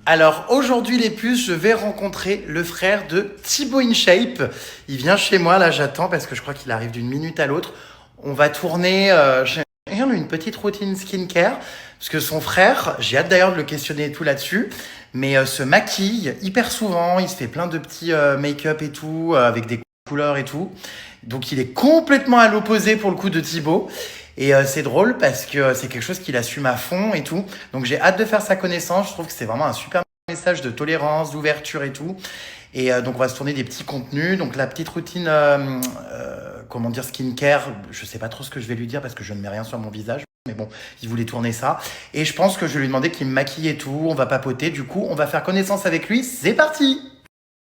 Alors aujourd'hui les puces, je vais rencontrer le frère de Thibaut InShape. Il vient chez moi, là j'attends parce que je crois qu'il arrive d'une minute à l'autre. On va tourner une petite routine skincare parce que son frère, j'ai hâte d'ailleurs de le questionner et tout là-dessus, mais se maquille hyper souvent, il se fait plein de petits make-up et tout, avec des couleurs et tout. Donc il est complètement à l'opposé pour le coup de Thibaut. Et c'est drôle parce que c'est quelque chose qu'il assume à fond et tout. Donc j'ai hâte de faire sa connaissance. Je trouve que c'est vraiment un super message de tolérance, d'ouverture et tout. Et donc on va se tourner des petits contenus. Donc la petite routine, skincare. Je sais pas trop ce que je vais lui dire parce que je ne mets rien sur mon visage. Mais bon, il voulait tourner ça. Et je pense que je vais lui demander qu'il me maquille et tout. On va papoter. Du coup, on va faire connaissance avec lui. C'est parti!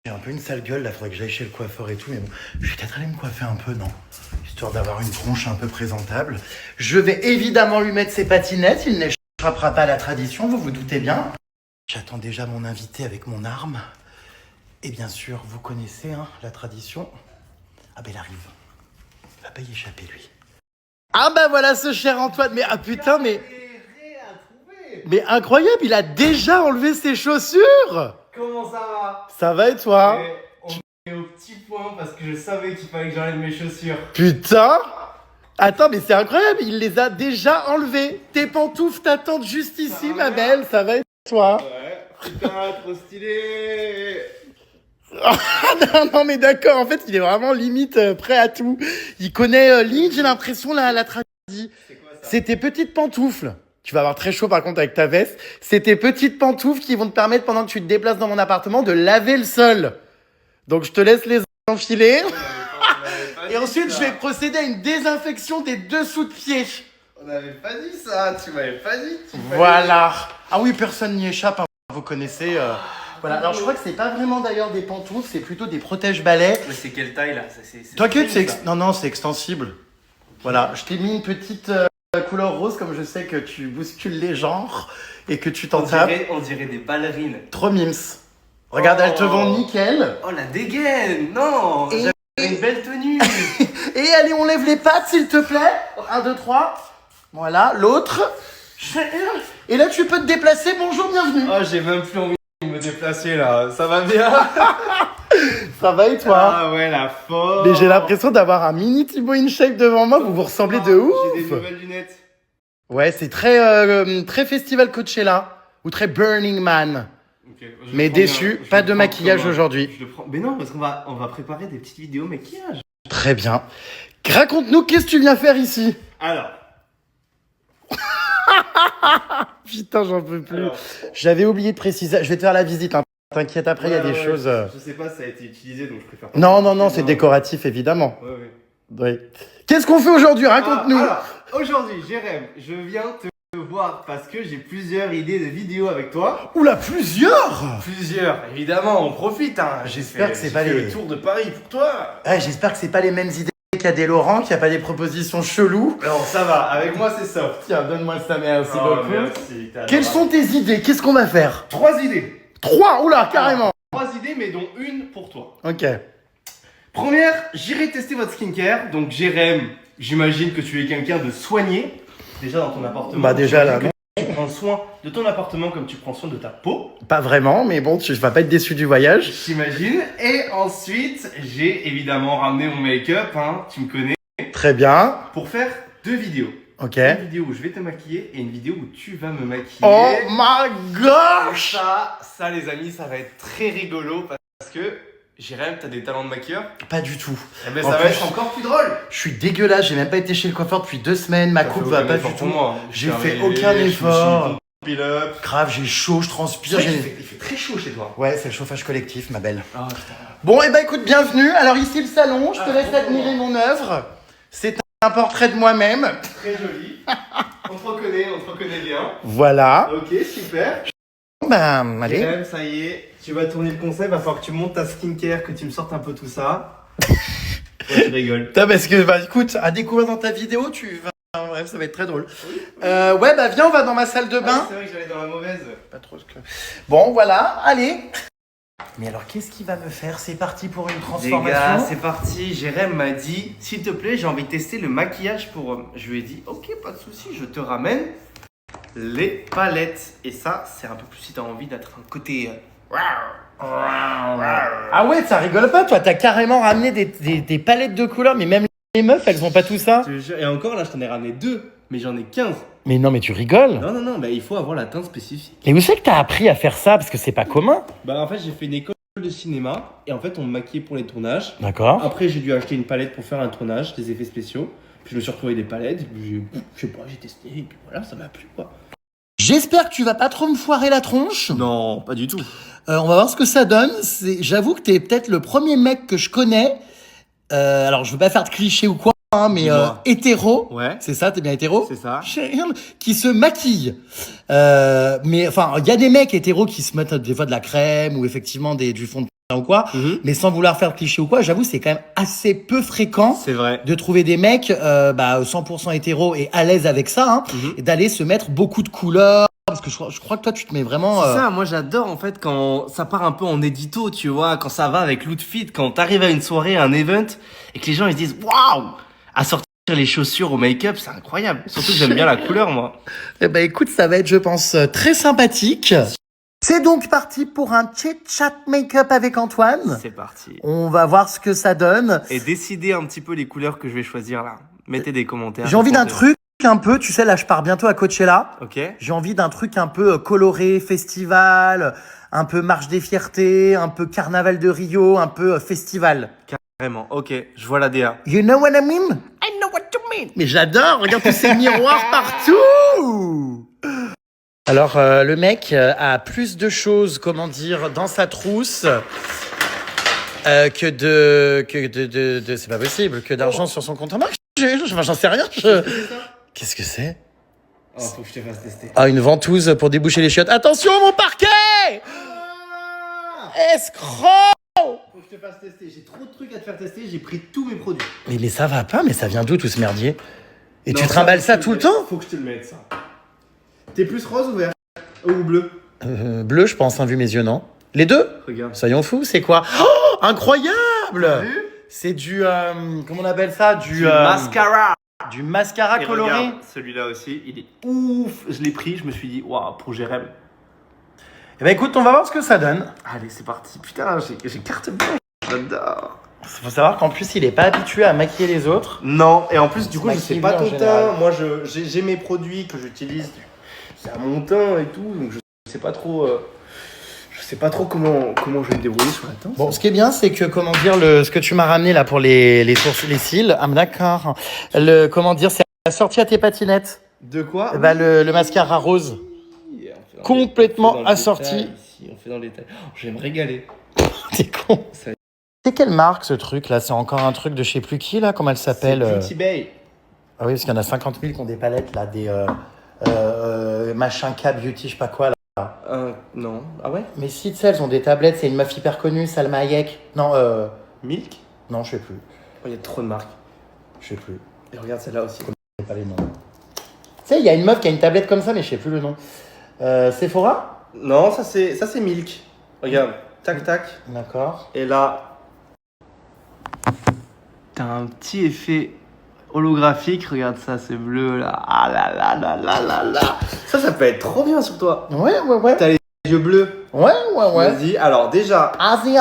J'ai un peu une sale gueule là. Faudrait que j'aille chez le coiffeur et tout. Mais bon, je vais peut-être aller me coiffer un peu, non? Histoire d'avoir une tronche un peu présentable. Je vais évidemment lui mettre ses patinettes, il n'échappera pas à la tradition, vous vous doutez bien. J'attends déjà mon invité avec mon arme. Et bien sûr, vous connaissez la tradition. Ah ben il arrive. Il va pas y échapper lui. Ah ben voilà ce cher Antoine, mais ah putain mais incroyable, il a déjà enlevé ses chaussures. Comment ça va? Ça va et toi? On est au petit point parce que je savais qu'il fallait que j'enlève mes chaussures. Putain! Attends, mais c'est incroyable, il les a déjà enlevées. Tes pantoufles t'attendent juste ici, ma belle, ça va et toi? Ouais, putain, trop stylé! Non, mais d'accord, en fait, il est vraiment limite prêt à tout. Il connaît limite, j'ai l'impression, la tradition. C'est quoi ça? C'est tes petites pantoufles. Tu vas avoir très chaud par contre avec ta veste. C'est tes petites pantoufles qui vont te permettre, pendant que tu te déplaces dans mon appartement, de laver le sol. Donc, je te laisse les enfiler. Et ensuite, je vais procéder à une désinfection des dessous de pied. On n'avait pas dit ça, tu m'avais pas dit. Voilà. Ah oui, personne n'y échappe, vous connaissez. Voilà. Alors, je crois que c'est pas vraiment d'ailleurs des pantoufles, c'est plutôt des protège-balais. Mais c'est quelle taille là? T'inquiète, non, c'est extensible. Voilà, je t'ai mis une petite couleur rose, comme je sais que tu bouscules les genres et que tu t'en tapes. On dirait des ballerines. Trop mims. Regarde, elles te vont nickel. Oh la dégaine! Non! Et- J'avais une belle tenue! Et allez, on lève les pattes, s'il te plaît. 1, 2, 3. Voilà, l'autre. Et là, tu peux te déplacer. Bonjour, bienvenue. Oh, j'ai même plus envie de me déplacer là, ça va bien? Ça va et toi? Ah ouais, la forme! Mais j'ai l'impression d'avoir un mini Thibaut InShape devant moi. Vous vous ressemblez de ouf. J'ai des nouvelles lunettes. Ouais, c'est très festival Coachella ou très Burning Man. Okay, Mais déçu, pas de maquillage aujourd'hui. Je le prends. Mais non, parce qu'on va préparer des petites vidéos maquillage. Très bien. Raconte-nous, qu'est-ce que tu viens faire ici? Alors. Putain, j'en peux plus. J'avais oublié de préciser. Je vais te faire la visite. T'inquiète, après, il y a des choses. Je sais pas si ça a été utilisé, donc je préfère pas. Non, c'est décoratif, évidemment. Ouais. Oui. Qu'est-ce qu'on fait aujourd'hui? Raconte-nous. Alors, aujourd'hui, Jérém, je viens te voir parce que j'ai plusieurs idées de vidéos avec toi. Oula, plusieurs? Plusieurs, évidemment, on profite. Hein. J'espère que c'est pas J'ai fait les. le tour de Paris pour toi. Ouais, j'espère que c'est pas les mêmes idées qu'il y a des Laurent, qu'il n'y a pas des propositions cheloues. Non, ça va, avec moi c'est soft. Tiens, donne-moi ça, merci Oh, beaucoup. merci, Quelles sont tes idées? Qu'est-ce qu'on va faire? 3 idées. 3, oula, carrément. 3 idées, mais dont une pour toi. Ok. Première, j'irai tester votre skincare. Donc, Jérém, j'imagine que tu es quelqu'un de soigné. Déjà dans ton appartement. Bah, déjà là, non. Tu prends soin de ton appartement comme tu prends soin de ta peau. Pas vraiment, mais bon, tu vas pas être déçu du voyage. J'imagine. Et ensuite, j'ai évidemment ramené mon make-up, hein, tu me connais, Très bien. pour faire 2 vidéos. Ok. Une vidéo où je vais te maquiller et une vidéo où tu vas me maquiller. Oh my gosh! Ça les amis, ça va être très rigolo parce que Jérém, t'as des talents de maquilleur. Pas du tout. Eh ben, En ça va plus, être encore plus drôle. Je suis dégueulasse, j'ai même pas été chez le coiffeur depuis 2 semaines, ma coupe va pas du tout. J'ai fait aucun effort. Pile-up. Grave, j'ai chaud, je transpire. Il fait très chaud chez toi. Ouais, c'est le chauffage collectif, ma belle. Ah, Bon, et bah écoute, bienvenue. Alors ici le salon, je te laisse admirer mon œuvre. C'est un portrait de moi-même. très joli. On te reconnaît bien. Voilà. Ok, super. Bah, allez. Jérém, ça y est, tu vas tourner le concept, va falloir que tu montes ta skincare, que tu me sortes un peu tout ça. Ouais, tu rigoles. Putain, parce que, bah écoute, à découvrir dans ta vidéo, tu vas. Bref, ça va être très drôle. Ouais, bah viens, on va dans ma salle de bain. C'est vrai que j'allais dans la mauvaise. Pas trop ce que. Bon, voilà, allez. Mais alors, qu'est-ce qu'il va me faire? C'est parti pour une Les transformation. gars, c'est parti. Jérém m'a dit, s'il te plaît, j'ai envie de tester le maquillage pour... Je lui ai dit, ok, pas de souci, je te ramène. les palettes. Et ça, c'est un peu plus si t'as envie d'être un côté. Ah ouais, ça rigole pas, toi. T'as carrément ramené des palettes de couleurs, mais même les meufs, elles ont pas tout ça. Je te jure. Et encore, là, je t'en ai ramené 2, mais j'en ai 15. Mais non, mais tu rigoles. Non, bah, il faut avoir la teinte spécifique. Et où c'est que t'as appris à faire ça? Parce que c'est pas commun. Bah, en fait, j'ai fait une école de cinéma et en fait, on me maquillait pour les tournages. D'accord. Après, j'ai dû acheter une palette pour faire un tournage, des effets spéciaux. Puis, je me suis retrouvé des palettes, et puis, je sais pas, j'ai testé, et puis voilà, ça m'a plu, quoi. J'espère que tu vas pas trop me foirer la tronche. Non, pas du tout. On va voir ce que ça donne. J'avoue que t'es peut-être le premier mec que je connais. Alors, je veux pas faire de cliché ou quoi, hein, mais hétéro. Ouais. C'est ça, t'es bien hétéro? C'est ça. Qui se maquille. Mais enfin, il y a des mecs hétéros qui se mettent des fois de la crème ou effectivement du fond de teint ou quoi. Mais sans vouloir faire de cliché ou quoi, j'avoue, c'est quand même assez peu fréquent C'est vrai. de trouver des mecs 100% hétéros et à l'aise avec ça, hein, et d'aller se mettre beaucoup de couleurs. Parce que je crois que toi, tu te mets vraiment... C'est ça, moi j'adore en fait quand ça part un peu en édito, tu vois, quand ça va avec l'outfit, quand t'arrives à une soirée, à un event, et que les gens ils se disent waouh, à sortir les chaussures au make-up, c'est incroyable. Surtout que j'aime bien la couleur, moi. Eh ben écoute, ça va être, je pense, très sympathique. C'est donc parti pour un chit-chat make-up avec Antoine. C'est parti. On va voir ce que ça donne. Et décidez un petit peu les couleurs que je vais choisir là. Mettez des commentaires. J'ai envie d'un truc un peu, tu sais, là je pars bientôt à Coachella. Ok. J'ai envie d'un truc un peu coloré, festival, un peu marche des fiertés, un peu carnaval de Rio, un peu festival. Carrément, ok, je vois la DA. You know what I mean? I know what you mean. Mais j'adore, regarde tous ces miroirs partout. Alors le mec a plus de choses, comment dire, dans sa trousse que de c'est pas possible, que d'argent sur son compte en banque. J'en sais rien. Qu'est-ce que c'est? Oh, faut que je te fasse tester. Ah, une ventouse pour déboucher les chiottes. Attention, mon parquet! Escroc! Faut que je te fasse tester. J'ai trop de trucs à te faire tester. J'ai pris tous mes produits. Mais ça va pas, mais ça vient d'où tout ce merdier? Et Non, tu trimbales ça tout le temps? Faut que je te le mette, ça. T'es plus rose ou vert? Ou bleu? Bleu, je pense, hein, vu mes yeux, non? Les deux? Regarde. Soyons fous, c'est quoi? Oh, incroyable! T'as vu? C'est du, comment on appelle ça? Du mascara. Du mascara Et coloré. regarde, celui-là aussi, il est ouf. Je l'ai pris, je me suis dit, waouh, pour Jérém. Eh ben écoute, on va voir ce que ça donne. Allez, c'est parti. Putain, j'ai carte blanche. J'adore. Faut savoir qu'en plus, il est pas habitué à maquiller les autres. Non, et en plus, du coup, je sais Maquille pas bien, en ton général. teint. Moi, j'ai mes produits que j'utilise. C'est à mon teint et tout, donc je sais pas trop. Je sais pas trop comment je vais me débrouiller sur la teinte. Bon, ce qui est bien, c'est que, comment dire, ce que tu m'as ramené là pour les sourcils, les cils, ah, d'accord. Comment dire, c'est assorti à tes patinettes. De quoi? Bah, le mascara rose. Oui, on fait dans Complètement on fait dans le assorti. détail ici, on fait dans le détail. Oh, je vais me régaler. T'es con. Ça- C'est quelle marque ce truc là? C'est encore un truc de je sais plus qui là? Comment elle s'appelle? Beauty Bay. Ah oui, parce qu'il y en a 50 000 qui ont des palettes là, des machin K-Beauty, je sais pas quoi là. Non. Ah ouais? Mais si, tu sais, elles ont des tablettes, c'est une meuf hyper connue, Salma Hayek. Non, Milk? non, je sais plus. Oh, il y a trop de marques. Je sais plus. Et regarde celle-là aussi. Je sais pas les noms. Tu sais, il y a une meuf qui a une tablette comme ça, mais je sais plus le nom. Sephora? Non, ça c'est Milk. Regarde. Tac, tac. D'accord. Et là, t'as un petit effet holographique. Regarde ça, c'est bleu là. Ah là là là là là là. Ça peut être trop bien sur toi. Ouais. T'as les yeux bleus. Ouais. Vas-y. Alors déjà, Vas-y.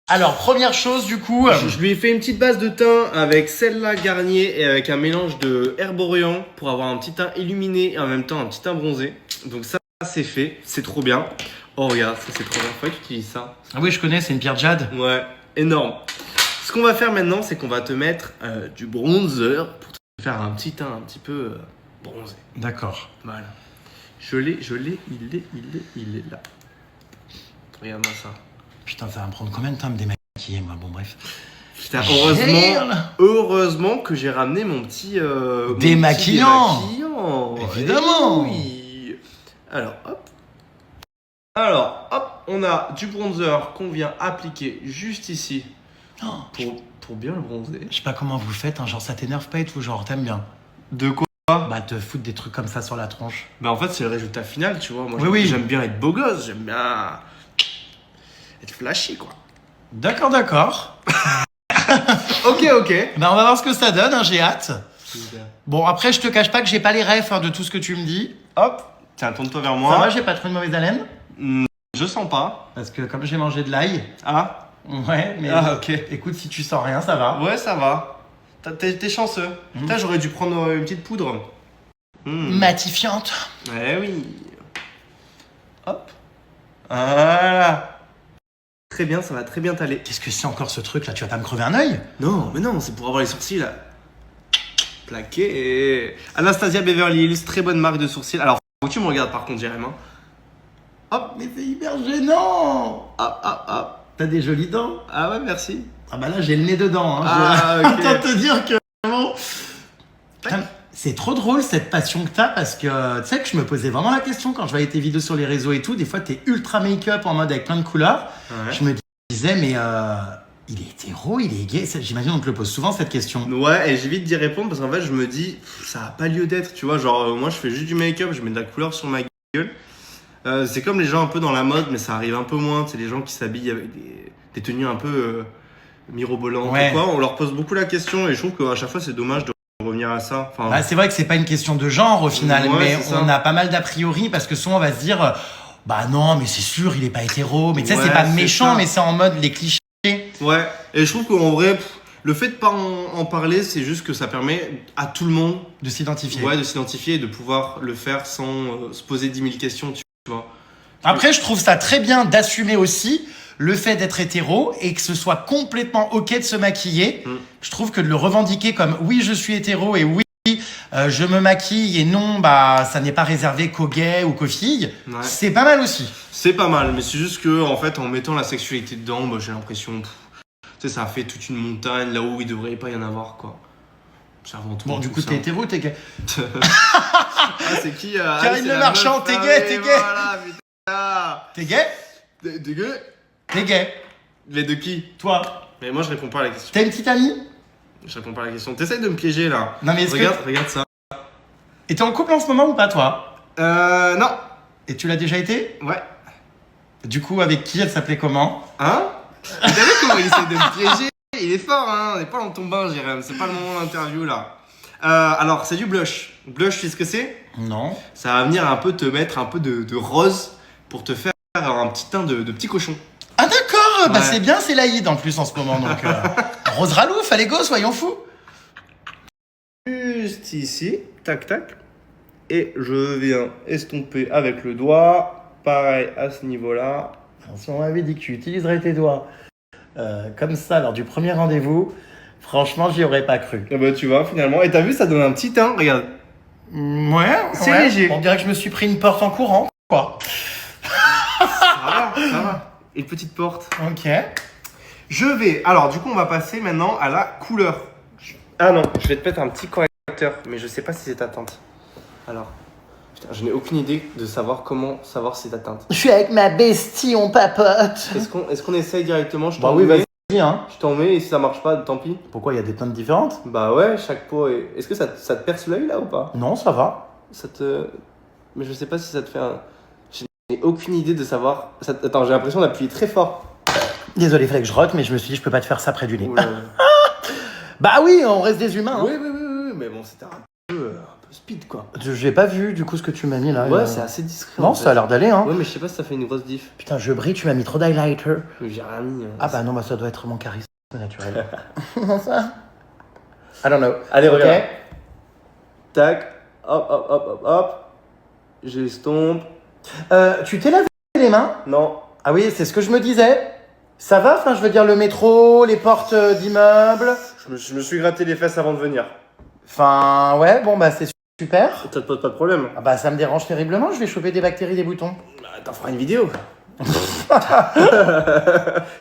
Alors, première chose, du coup. je lui ai fait une petite base de teint avec celle-là Garnier et avec un mélange de Herborian pour avoir un petit teint illuminé et en même temps un petit teint bronzé. Donc ça, c'est fait. C'est trop bien. Oh regarde, ça c'est trop bien. Faudrait que tu utilises ça. Ah oui, je connais, c'est une pierre jade. Ouais, énorme. Ce qu'on va faire maintenant, c'est qu'on va te mettre du bronzer pour te faire un petit teint un petit peu bronzé. D'accord. Voilà. Je l'ai, il est là. Regarde-moi ça. Putain, ça va me prendre combien de temps à me démaquiller, moi? Bon, bref. Putain, heureusement que j'ai ramené mon petit Démaquillant. démaquillant. Évidemment. Eh oui. Alors, hop, on a du bronzer qu'on vient appliquer juste ici pour bien le bronzer. Je sais pas comment vous faites, hein, genre ça t'énerve pas et tout, genre t'aimes bien. De quoi? Bah te foutre des trucs comme ça sur la tronche. Bah en fait c'est le résultat final, tu vois. Moi Oui. j'aime bien être beau gosse, j'aime bien être flashy quoi. D'accord. Ok. Bah on va voir ce que ça donne, hein, j'ai hâte. Bon, après, je te cache pas que j'ai pas les refs de tout ce que tu me dis. Hop, tiens, tourne-toi vers Ça moi. va, j'ai pas trop de mauvaise haleine? Je sens pas. Parce que comme j'ai mangé de l'ail. Ah, Ouais, mais ok. écoute, si tu sens rien, ça va. Ouais, ça va. T'es chanceux. Putain, j'aurais dû prendre une petite poudre. Matifiante. Eh oui. Hop. Voilà. Très bien, ça va très bien t'aller. Qu'est-ce que c'est encore ce truc là? Tu vas pas me crever un œil? Non, mais non, c'est pour avoir les sourcils là. Plaqués. Anastasia Beverly Hills, très bonne marque de sourcils. Alors, faut que tu me regardes par contre, Jérémy. Hop, mais c'est hyper gênant. Hop, hop, hop. T'as des jolies dents. Ah ouais, merci. Ah bah là, j'ai le nez dedans. Hein. Ah, ok. Autant te dire que vraiment. Putain, c'est trop drôle cette passion que t'as parce que tu sais que je me posais vraiment la question quand je voyais tes vidéos sur les réseaux et tout. Des fois, t'es ultra make-up en mode avec plein de couleurs. Ouais. Je me disais, mais il est hétéro, il est gay. J'imagine qu'on te le pose souvent cette question. Ouais, et j'évite d'y répondre parce qu'en fait, je me dis, ça a pas lieu d'être, tu vois. Genre, moi, je fais juste du make-up, je mets de la couleur sur ma gueule. C'est comme les gens un peu dans la mode, mais ça arrive un peu moins. C'est les gens qui s'habillent avec des tenues un peu mirobolantes Ouais. ou quoi. On leur pose beaucoup la question et je trouve qu'à chaque fois, c'est dommage de revenir à ça. Enfin, Bah, c'est vrai que c'est pas une question de genre au final, Ouais, mais c'est ça. on a pas mal d'a priori parce que souvent on va se dire, bah non, mais c'est sûr, il est pas hétéro. Mais tu sais, Ouais, c'est pas c'est méchant, ça. mais c'est en mode les clichés. ouais, et je trouve qu'en vrai, le fait de pas en parler, c'est juste que ça permet à tout le monde De s'identifier. de s'identifier et de pouvoir le faire sans se poser 10 000 questions, tu vois. Après, je trouve ça très bien d'assumer aussi le fait d'être hétéro et que ce soit complètement ok de se maquiller. Je trouve que de le revendiquer comme oui, je suis hétéro et oui, je me maquille et non, bah ça n'est pas réservé qu'aux gays ou qu'aux filles. Ouais. C'est pas mal aussi. C'est pas mal, mais c'est juste que en fait, en mettant la sexualité dedans, bah, j'ai l'impression, tu sais, ça a fait toute une montagne là où il devrait pas y en avoir, quoi. C'est avant tout. Bon, du tout coup, ça. t'es hétéro, t'es gay. Ah, c'est qui Karine Le Marchand, t'es gay, t'es gay. Voilà, putain. T'es gay? T'es gay? T'es gay. Mais de qui? Toi, Mais moi, je réponds pas à la question. t'as une petite amie? Je réponds pas à la question. T'essayes de me piéger là. Non, mais est-ce Regarde ça. Et t'es en couple en ce moment ou pas, toi? Non. Et tu l'as déjà été? Ouais. Du coup, avec qui? Elle s'appelait comment? Hein? T'as vu comment il essaie de me piéger? Il est fort, hein. On n'est pas dans ton bain, Jérém. C'est pas le moment d'interview là. Alors, c'est du blush. Blush, tu sais ce que c'est? Non. Ça va venir un peu te mettre un peu de rose pour te faire un petit teint de petit cochon. Ah d'accord, bah Ouais. c'est bien, c'est l'Aïd en plus en ce moment, donc Rose Ralouf, allez go, soyons fous. Juste ici, tac tac. Et je viens estomper avec le doigt. Pareil à ce niveau-là. Si on m'avait dit que tu utiliserais tes doigts comme ça lors du premier rendez-vous, franchement, j'y aurais pas cru. Et bah tu vois finalement. Et t'as vu, ça donne un petit teint, regarde. Ouais, C'est léger. On dirait que je me suis pris une porte en courant, quoi. Ça va. Une petite porte. Ok. Je vais. Alors, du coup, on va passer maintenant à la couleur. Ah non, je vais te mettre un petit correcteur, mais je sais pas si c'est ta teinte. Alors, putain, je n'ai aucune idée de savoir comment savoir si c'est ta teinte. Je suis avec ma bestie, on papote. Est-ce qu'on essaye directement? Je Bah t'en oui, mets. vas-y, hein. Je t'en mets et si ça marche pas, tant pis. Pourquoi, il y a des teintes différentes? Bah ouais, chaque peau est. Est-ce que ça te perce l'œil là ou pas? Non, ça va. Ça te. Mais je sais pas si ça te fait un. Je n'ai aucune idée de savoir. Attends, j'ai l'impression d'appuyer très fort. Désolé, fallait que je rote, mais je me suis dit, je peux pas te faire ça près du nez. Oula. Bah oui, on reste des humains. Hein. Oui, mais bon, c'était un peu speed quoi. J'ai pas vu du coup ce que tu m'as mis là. Ouais, c'est assez discret. Non, en fait. ça a l'air d'aller, hein. Ouais, mais je sais pas si ça fait une grosse diff. Putain, je brille, tu m'as mis trop d'highlighter. Mais j'ai rien mis. Ah bah non, bah ça doit être mon charisme naturel. Comment ça? I don't know. Allez, Ok. regarde. Tac. Hop. J'estompe. Tu t'es lavé les mains? Non. Ah oui, c'est ce que je me disais. Ça va? Enfin, je veux dire le métro, les portes d'immeubles. Je me suis gratté les fesses avant de venir. Enfin, ouais, bon bah c'est super. Ça te pose pas de problème. Ah bah ça me dérange terriblement, je vais choper des bactéries, des boutons. Bah, t'en feras une vidéo.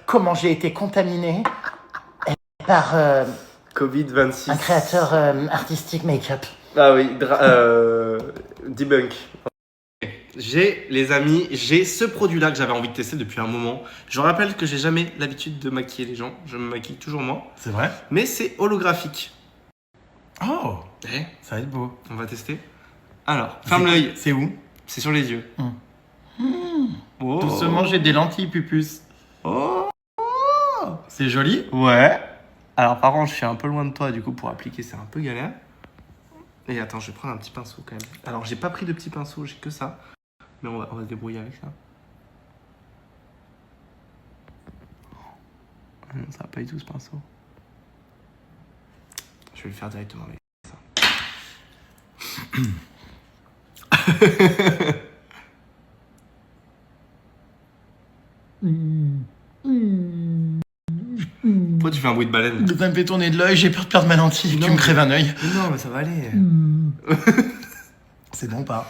Comment j'ai été contaminé par Covid-26. un créateur artistique make-up. Ah oui, debunk. Les amis, j'ai ce produit-là que j'avais envie de tester depuis un moment. Je rappelle que j'ai jamais l'habitude de maquiller les gens. Je me maquille toujours moi. C'est vrai? Mais c'est holographique. Oh, Eh, ça va être beau. on va tester. Alors, ferme l'œil. C'est où? C'est sur les yeux. Oh. Doucement, j'ai des lentilles pupus. Oh. C'est joli? Ouais. Alors, par contre, je suis un peu loin de toi, du coup, pour appliquer, c'est un peu galère. Et attends, je vais prendre un petit pinceau quand même. Alors, j'ai pas pris de petit pinceau, j'ai que ça. Mais on va se débrouiller avec ça. Non, ça va pas du tout ce pinceau. Je vais le faire directement avec ça. Pourquoi tu fais un bruit de baleine? Ça me fait tourner de l'œil, j'ai peur de perdre ma lentille, Non, tu me crèves un œil. Non, mais ça va aller. C'est bon pas?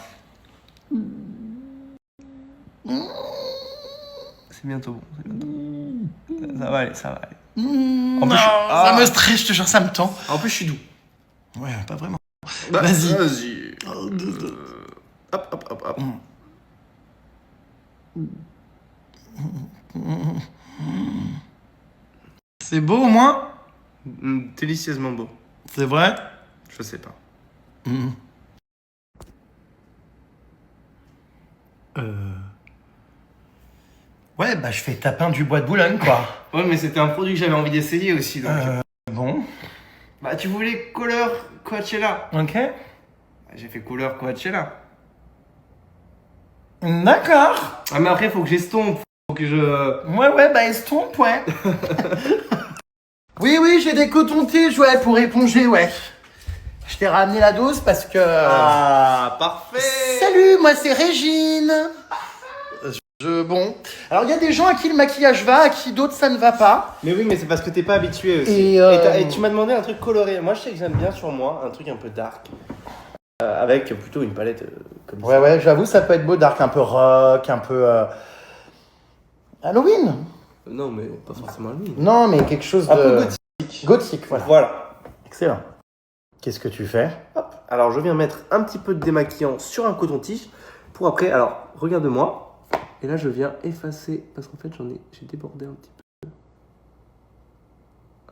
C'est bientôt bon, c'est bientôt bon. Ça va aller, ça va aller. En plus, ça me stresse, je te jure, ça me tend. En plus, je suis doux. Ouais, pas vraiment. Bah, Vas-y. Vas-y. Hop, hop, hop, hop. C'est beau au moins? Délicieusement beau. C'est vrai? Je sais pas. Ouais, bah je fais tapin du bois de Boulogne, quoi. Ouais, mais c'était un produit que j'avais envie d'essayer aussi. Donc... Bon. Bah, tu voulais couleur Coachella. Ok. J'ai fait couleur Coachella. D'accord. Ah, mais après, faut que j'estompe. Faut que je. Ouais, bah estompe, ouais. Oui, j'ai des cotons-tiges, ouais, pour éponger, ouais. Je t'ai ramené la dose parce que... Ah, parfait. Salut, moi c'est Régine. Bon. Alors il y a des gens à qui le maquillage va, à qui d'autres ça ne va pas. Mais oui, mais c'est parce que t'es pas habitué aussi. Et tu m'as demandé un truc coloré. Moi, je sais que j'aime bien sur moi un truc un peu dark. Avec plutôt une palette comme ça. Ouais, j'avoue, ça peut être beau, dark, un peu rock, un peu... Halloween. Non, mais pas forcément lui. Non, mais quelque chose de... Un peu gothique. Gothique, voilà. Voilà. Excellent. Qu'est-ce que tu fais? Hop. Alors, je viens mettre un petit peu de démaquillant sur un coton-tige pour après. Alors, regarde-moi. Et là, je viens effacer parce qu'en fait, j'ai débordé un petit peu.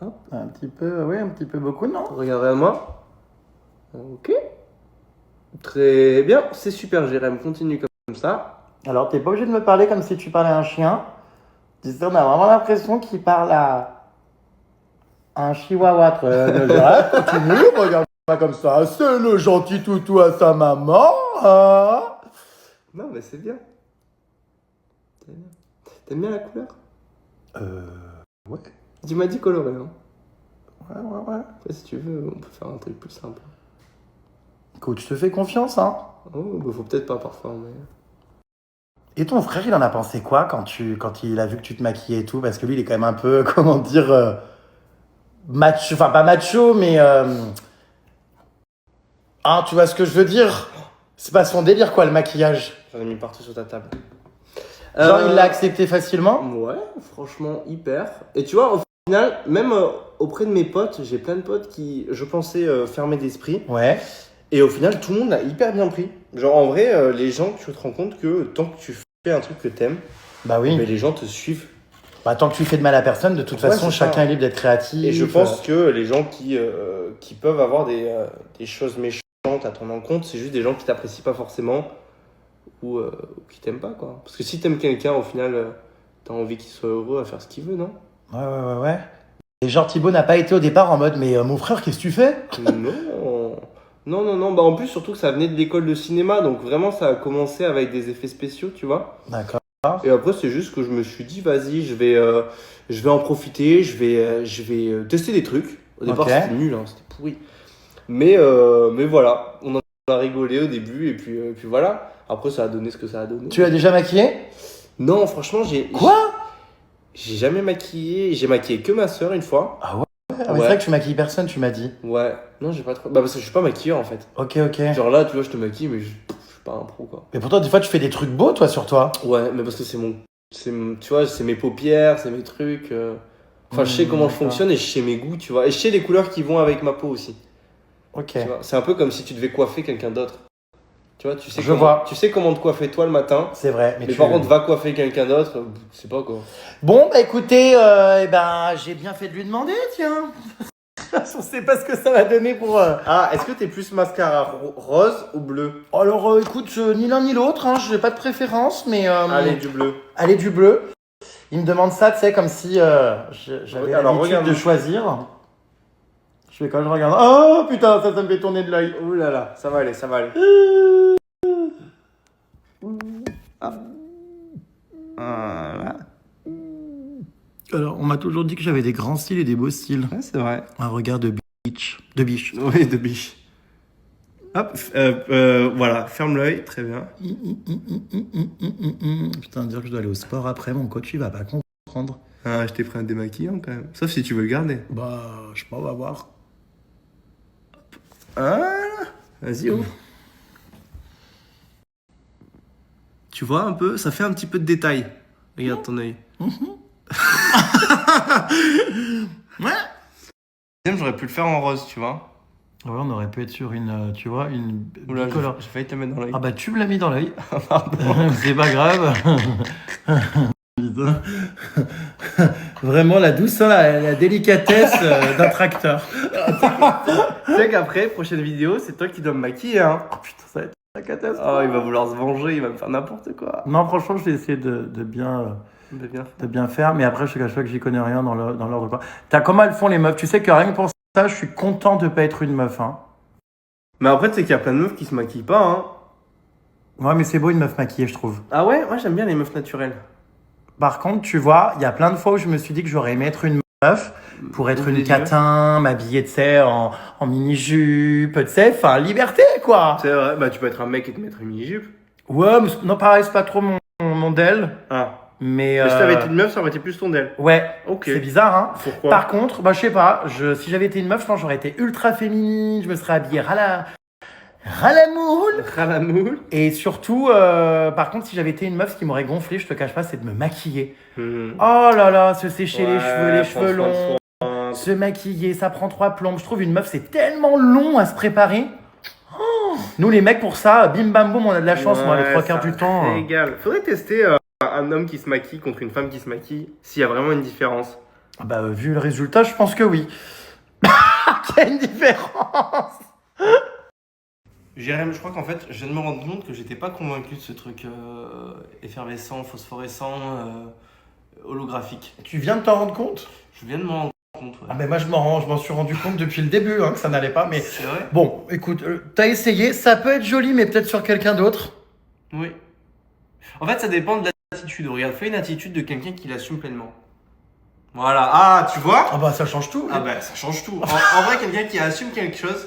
Hop. Un petit peu, ouais, un petit peu beaucoup, non? Regarde-moi. Ok. Très bien. C'est super, Jérém. Continue comme ça. Alors, t'es pas obligé de me parler comme si tu parlais à un chien. Tu sais, on a vraiment l'impression qu'il parle à un chihuahua. Continue, regarde pas comme ça. C'est le gentil toutou à sa maman. Hein. Non, mais c'est bien. T'aimes bien la couleur? Ouais. Tu m'as dit coloré, hein? Ouais. Après, si tu veux, on peut faire un truc plus simple. Écoute, je te fais confiance, hein. Oh, bah faut peut-être pas parfois, mais... Et ton frère, il en a pensé quoi quand il a vu que tu te maquillais et tout? Parce que lui, il est quand même un peu, comment dire, macho, enfin pas macho, mais... Ah, tu vois ce que je veux dire? C'est pas son délire, quoi, le maquillage. J'en ai mis partout sur ta table. Genre, il l'a accepté facilement? Ouais, franchement, hyper. Et tu vois, au final, même auprès de mes potes, j'ai plein de potes qui, je pensais, fermer d'esprit. Ouais. Et au final, tout le monde l'a hyper bien pris. Genre, en vrai, les gens, tu te rends compte que tant que tu fais un truc que t'aimes, Bah oui. mais les gens te suivent. Bah, tant que tu fais de mal à personne, de toute façon, c'est ça. chacun est libre d'être créatif. Et je pense que les gens qui peuvent avoir des choses méchantes à ton encontre, c'est juste des gens qui t'apprécient pas forcément ou qui t'aiment pas, quoi. Parce que si t'aimes quelqu'un, au final, t'as envie qu'il soit heureux à faire ce qu'il veut, non? Ouais. Et genre, Thibaut n'a pas été au départ en mode, mais mon frère, qu'est-ce que tu fais? Non. Bah, en plus, surtout que ça venait de l'école de cinéma, donc vraiment, ça a commencé avec des effets spéciaux, tu vois. D'accord. Et après, c'est juste que je me suis dit, vas-y, je vais en profiter, je vais tester des trucs. Au départ, Ok. c'était nul, hein, c'était pourri. Mais voilà, on en a rigolé au début, et puis voilà. Après, ça a donné ce que ça a donné. Tu l'as déjà maquillé? Non, franchement, Quoi? j'ai jamais maquillé. J'ai maquillé que ma soeur une fois. Ah ouais? Ah, mais Ouais. c'est vrai que tu maquilles personne, tu m'as dit. Ouais. Non, j'ai pas trop. Bah, parce que je suis pas maquilleur en fait. Ok. Genre là, tu vois, je te maquille, mais je suis pas un pro, quoi. Mais pourtant, des fois, tu fais des trucs beaux, toi, sur toi. Ouais, mais parce que tu vois, c'est mes paupières, c'est mes trucs. Enfin, je sais comment je d'accord. fonctionne et je sais mes goûts, tu vois. Et je sais les couleurs qui vont avec ma peau aussi. Ok. Tu vois, c'est un peu comme si tu devais coiffer quelqu'un d'autre. Tu vois, tu sais Je vois. Tu sais comment te coiffer toi le matin. C'est vrai. Mais par contre, va coiffer quelqu'un d'autre, je sais pas quoi. Bon, bah écoutez, j'ai bien fait de lui demander, tiens. On sait pas ce que ça va donner pour... Ah, est-ce que t'es plus mascara rose ou bleu? Alors, écoute, ni l'un ni l'autre, hein, je n'ai pas de préférence, mais... Allez, du bleu. Allez, du bleu. Il me demande ça, tu sais, comme si j'avais Alors, l'habitude regarde. de choisir. fais quand je regarde. Oh putain, ça me fait tourner de l'œil. Ouh là là, ça va aller, ça va aller. Ah. Voilà. Alors, on m'a toujours dit que j'avais des grands styles et des beaux styles. Ouais, c'est vrai. Un regard de biche. De biche. Oui, de biche. Hop, voilà, ferme l'œil, très bien. Putain, dire que je dois aller au sport après, mon coach, il va pas comprendre. Ah, je t'ai pris un démaquillant quand même. Sauf si tu veux le garder. Bah, je sais pas, on va voir. Voilà. Vas-y, ouvre. Tu vois un peu, ça fait un petit peu de détail. Regarde ton œil. Ouais. J'aurais pu le faire en rose, tu vois. Ouais, on aurait pu être sur une, tu vois, une Oula, bicolore. j'ai failli te mettre dans l'œil. Ah bah, tu me l'as mis dans l'œil. C'est pas grave. Putain. Vraiment la douceur, la délicatesse d'un tracteur. Tu sais qu'après, prochaine vidéo, c'est toi qui dois me maquiller, hein. Oh putain, ça va être la catastrophe. Oh, il va vouloir se venger, il va me faire n'importe quoi. Non, franchement, je vais essayer de bien faire, mais après, je te cache pas que j'y connais rien dans l'ordre quoi. T'as comment elles font les meufs? Tu sais que rien que pour ça, je suis content de pas être une meuf, hein. Mais après, tu sais qu'il y a plein de meufs qui se maquillent pas, hein. Ouais, mais c'est beau une meuf maquillée, je trouve. Ah ouais? Moi, j'aime bien les meufs naturelles. Par contre, tu vois, il y a plein de fois où je me suis dit que j'aurais aimé être une meuf pour être Ouvre une les yeux. catin, m'habiller, tu sais, en mini-jupe, tu sais, enfin, liberté, quoi. C'est vrai, bah tu peux être un mec et te mettre une mini-jupe. Ouais, mais non, pareil, c'est pas trop mon del, Ah. mais... Mais si t'avais été une meuf, ça aurait été plus ton d'elle. Ouais, Ok. c'est bizarre, hein. Pourquoi? Par contre, bah, je sais pas, si j'avais été une meuf, je pense que j'aurais été ultra féminine, je me serais habillée ralamoule. Ralamoule. Et surtout, par contre, si j'avais été une meuf, ce qui m'aurait gonflé, je te cache pas, c'est de me maquiller. Hmm. Oh là là, se sécher les Ouais, cheveux prends soin de longs, soi. se maquiller, ça prend 3 plombes. Je trouve une meuf, c'est tellement long à se préparer. Oh, nous, les mecs, pour ça, bim bam boum, on a de la chance, moi, les 3 quarts du temps. Égal. Faudrait tester un homme qui se maquille contre une femme qui se maquille, s'il y a vraiment une différence. Bah, vu le résultat, je pense que oui. Il y a une différence. Jérém, je crois qu'en fait, je viens de me rendre compte que j'étais pas convaincu de ce truc effervescent, phosphorescent, holographique. Tu viens de t'en rendre compte? Je viens de me rendre compte, ouais. Ah, mais moi, je m'en suis rendu compte depuis le début, hein, que ça n'allait pas. Mais C'est vrai? bon, écoute, t'as essayé, ça peut être joli, mais peut-être sur quelqu'un d'autre. Oui. En fait, ça dépend de l'attitude. Regarde, fais une attitude de quelqu'un qui l'assume pleinement. Voilà. Ah, tu vois? Ah bah, ça change tout. Ah bah, ça change tout. En vrai, quelqu'un qui assume quelque chose,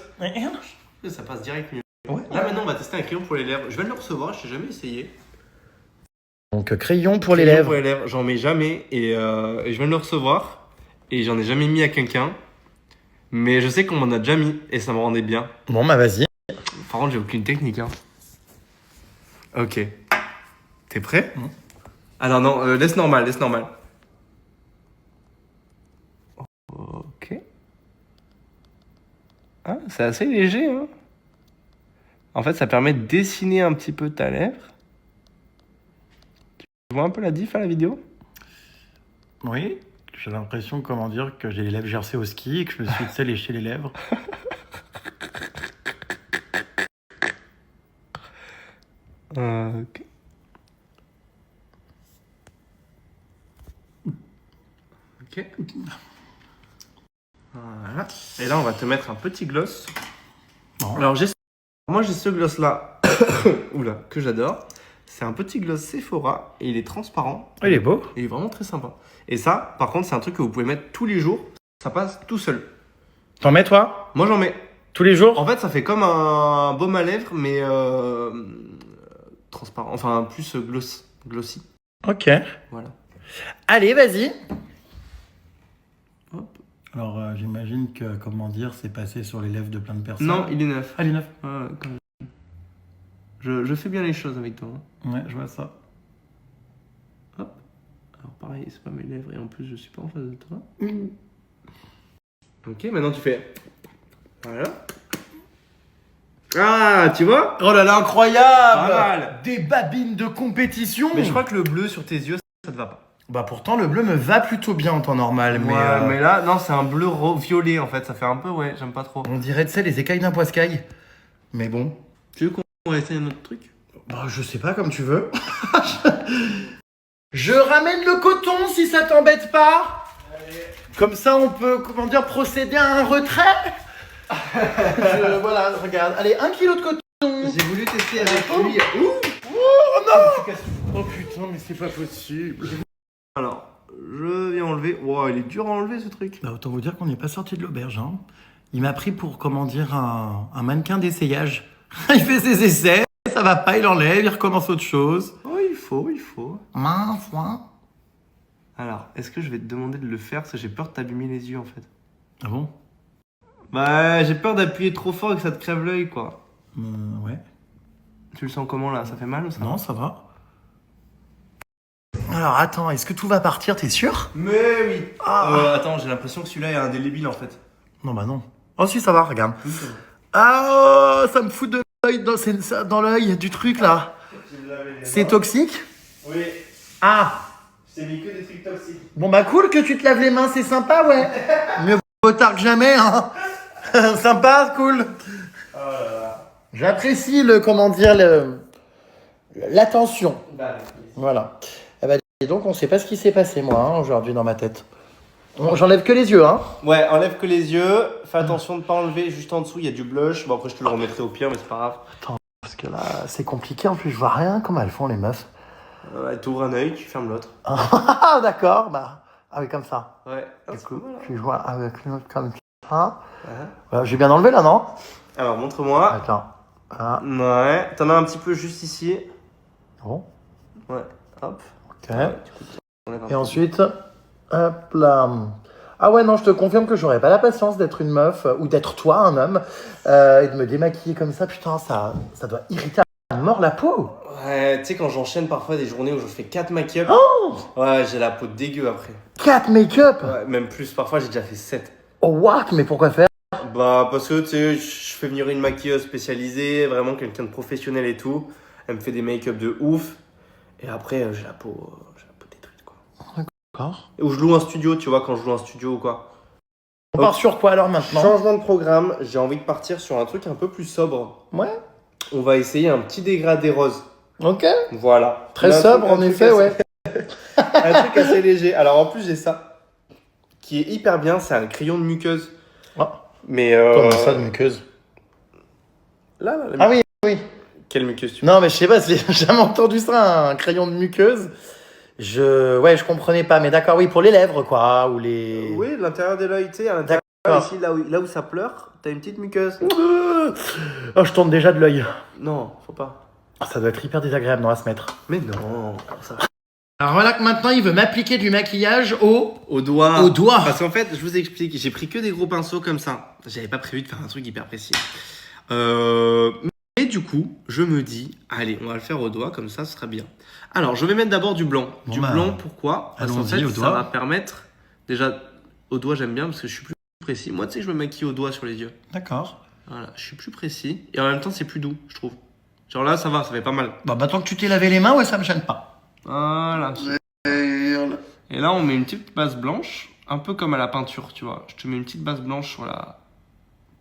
ça passe direct mieux. Ouais. Là, maintenant, on va tester un crayon pour les lèvres. Je viens de le recevoir, je n'ai jamais essayé. Donc, crayon pour les Crayon lèvres. Pour les lèvres, j'en mets jamais et je viens de le recevoir et j'en ai jamais mis à quelqu'un. Mais je sais qu'on m'en a déjà mis et ça me rendait bien. Bon, bah, vas-y. Par contre, j'ai aucune technique, hein. Ok. T'es prêt? Alors non, laisse normal, laisse normal. Ok. Ah, c'est assez léger, hein. En fait, ça permet de dessiner un petit peu ta lèvre. Tu vois un peu la diff à la vidéo? Oui, j'ai l'impression, comment dire, que j'ai les lèvres gercées au ski et que je me suis, tu sais, léché les lèvres. Ok. Ok. Voilà. Et là, on va te mettre un petit gloss. Bon. Alors, moi, j'ai ce gloss-là. Oula, que j'adore. C'est un petit gloss Sephora et il est transparent. Il est beau. Et il est vraiment très sympa. Et ça, par contre, c'est un truc que vous pouvez mettre tous les jours. Ça passe tout seul. T'en mets, toi? Moi, j'en mets. Tous les jours? En fait, ça fait comme un baume à lèvres, mais transparent. Enfin, plus glossy. Ok. Voilà. Allez, vas-y. Hop. Alors, j'imagine que, comment dire, c'est passé sur les lèvres de plein de personnes. Non, il est neuf. Ah, il est neuf. Ouais, quand même. Je fais bien les choses avec toi. Hein. Ouais, je vois ça. Hop. Alors pareil, c'est pas mes lèvres et en plus je suis pas en face de toi. Ok, maintenant tu fais. Voilà. Ah, tu vois? Oh là là, incroyable! Pas mal. Des babines de compétition! Mais je crois que le bleu sur tes yeux, ça te va pas. Bah pourtant, le bleu me va plutôt bien en temps normal, mais... Ouais, mais là, non, c'est un bleu violet en fait. Ça fait un peu, ouais, j'aime pas trop. On dirait, tu sais, les écailles d'un poiscaille. Mais bon... Tu veux qu'on essaye un autre truc? Bah, je sais pas, comme tu veux. Je ramène le coton si ça t'embête pas. Allez. Comme ça, on peut, comment dire, procéder à un retrait. Voilà, regarde. Allez, 1 kilo de coton. J'ai voulu tester avec lui. Oh non. Oh putain, mais c'est pas possible. Alors, je viens enlever. Wow, il est dur à enlever ce truc. Bah, autant vous dire qu'on n'est pas sorti de l'auberge. Hein. Il m'a pris pour, comment dire, un mannequin d'essayage. Il fait ses essais, ça va pas, il enlève, il recommence autre chose. Oh, il faut. Mince, hein. Alors, est-ce que je vais te demander de le faire parce que j'ai peur de t'abîmer les yeux en fait. Ah bon? Bah, j'ai peur d'appuyer trop fort et que ça te crève l'œil quoi. Ouais. Tu le sens comment là? Ça fait mal ou ça? Non, ça va. Alors attends, est-ce que tout va partir, t'es sûr? Mais oui. Attends, j'ai l'impression que celui-là est indélébile en fait. Non, bah non. Oh si, ça va, regarde. Ah, oh, ça me fout de l'œil dans l'œil du truc là. C'est toxique? Oui. Ah. Je t'ai mis que des trucs toxiques. Bon bah cool que tu te laves les mains, c'est sympa, ouais. Mieux vaut tard que jamais, hein. Sympa, cool. Oh là là. J'apprécie l'attention. Voilà. Eh ben, dis donc, on sait pas ce qui s'est passé, moi, hein, aujourd'hui, dans ma tête. Bon, j'enlève que les yeux, hein. Ouais, enlève que les yeux. Fais attention de ne pas enlever. Juste en dessous, il y a du blush. Bon, après, je te le remettrai au pire, mais c'est pas grave. Attends, parce que là, c'est compliqué. En plus, je vois rien. Comment elles font, les meufs? Tu ouvres un œil, tu fermes l'autre. Ah, d'accord. Bah, ah oui, comme ça. Ouais. Du coup, tu vois avec l'autre comme ça. Voilà, j'ai bien enlevé, là, non? Alors, montre-moi. Attends. Ah, Ouais. T'en as un petit peu juste ici. bon. Ouais. Hop. Ok. Ouais, du coup, on enlève un Et peu. ensuite, hop là. Ah ouais, non, je te confirme que j'aurais pas la patience d'être une meuf ou d'être toi, un homme, et de me démaquiller comme ça. Putain, ça doit irriter à mort la peau. Ouais, tu sais, quand j'enchaîne parfois des journées où je fais 4 make-up, ouais, j'ai la peau dégueu après. 4 make-up. Ouais, même plus, parfois j'ai déjà fait 7. Oh, what? Mais pourquoi faire? Bah, parce que tu sais, je fais venir une maquilleuse spécialisée, vraiment quelqu'un de professionnel et tout. Elle me fait des make-up de ouf. Et après, j'ai la peau détruite, quoi. D'accord. Ou je loue un studio, tu vois, quand je loue un studio ou quoi. On part sur quoi alors maintenant? Changement de programme, j'ai envie de partir sur un truc un peu plus sobre. Ouais. On va essayer un petit dégradé rose. Ok. Voilà. Très Un sobre, truc- en un truc effet, assez- ouais. Un truc assez léger. Alors en plus, j'ai ça. Qui est hyper bien, c'est un crayon de muqueuse. Ah, Mais comment ça, de muqueuse? Là, la Ah oui, oui. Quelle muqueuse tu Non, mais je sais pas, j'ai jamais entendu ça, un crayon de muqueuse. Ouais, je comprenais pas, mais d'accord, oui, pour les lèvres, quoi, ou les... Oui, l'intérieur de l'œil, tu sais, à l'intérieur, D'accord. ici, là où ça pleure, t'as une petite muqueuse. Oh, je tourne déjà de l'œil. Non, faut pas. Ah, ça doit être hyper désagréable, non, à se mettre. Mais non, ça. Alors voilà que maintenant, il veut m'appliquer du maquillage Au doigt. Au doigt. Parce qu'en fait, je vous explique, j'ai pris que des gros pinceaux comme ça. J'avais pas prévu de faire un truc hyper précis. Mais du coup, je me dis, allez, on va le faire au doigt, comme ça, ce sera bien. Alors, je vais mettre d'abord du blanc. Bon, Du bah, blanc, pourquoi? Parce qu'en allons-y, fait, au ça doigt. va permettre... Déjà, au doigt, j'aime bien parce que je suis plus précis. Moi, tu sais, je me maquille au doigt sur les yeux. D'accord. Voilà, je suis plus précis. Et en même temps, c'est plus doux, je trouve. Genre là, ça va, ça fait pas mal. Bah, maintenant que tu t'es lavé les mains, ouais, ça me gêne pas. Voilà. Et là, on met une petite base blanche, un peu comme à la peinture, tu vois. Je te mets une petite base blanche sur la...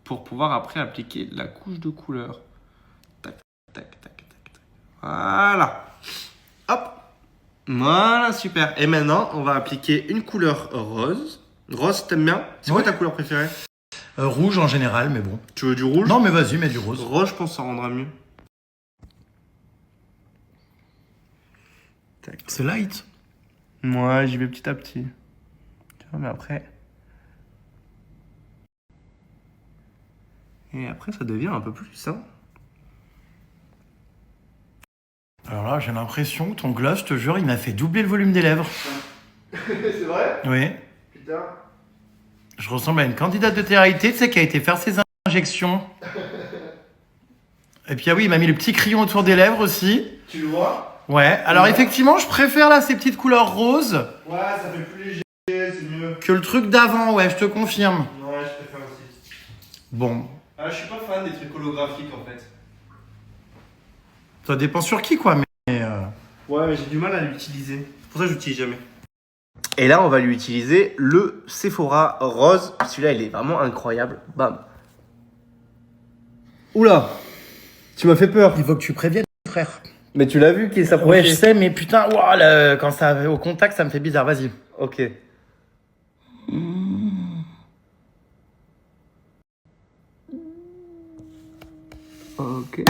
pour pouvoir après appliquer la couche de couleur. Tac, tac, tac, tac, tac. Voilà. Hop. Voilà, super. Et maintenant, on va appliquer une couleur rose. Rose, t'aimes bien? C'est quoi Ouais. ta couleur préférée? Rouge en général, mais bon. Tu veux du rouge? Non, mais vas-y, mets du rose. Rose, je pense que ça rendra mieux. Tac. C'est light. Moi, j'y vais petit à petit. Tu vois, mais après... Et après, ça devient un peu plus, hein. Alors là, j'ai l'impression que ton gloss, je te jure, il m'a fait doubler le volume des lèvres. C'est vrai? Oui. Putain. Je ressemble à une candidate de télé-réalité, tu sais, qui a été faire ses injections. Et puis, ah oui, il m'a mis le petit crayon autour des lèvres aussi. Tu le vois? Ouais, alors effectivement, je préfère là ces petites couleurs roses Ouais, ça fait plus léger, c'est mieux. que le truc d'avant, ouais, je te confirme. Ouais, je préfère aussi. Bon, Ah, je suis pas fan des trucs holographiques en fait. ça dépend sur qui, quoi, mais... Ouais, mais j'ai du mal à l'utiliser. C'est pour ça que je l'utilise jamais. Et là, on va lui utiliser le Sephora rose. Celui-là, il est vraiment incroyable. Bam. Oula, tu m'as fait peur. Il faut que tu préviennes, frère. Mais tu l'as vu qu'il s'approche. Ouais, je sais, mais putain, ouah, là, quand ça au contact, ça me fait bizarre, vas-y. Ok. Ok.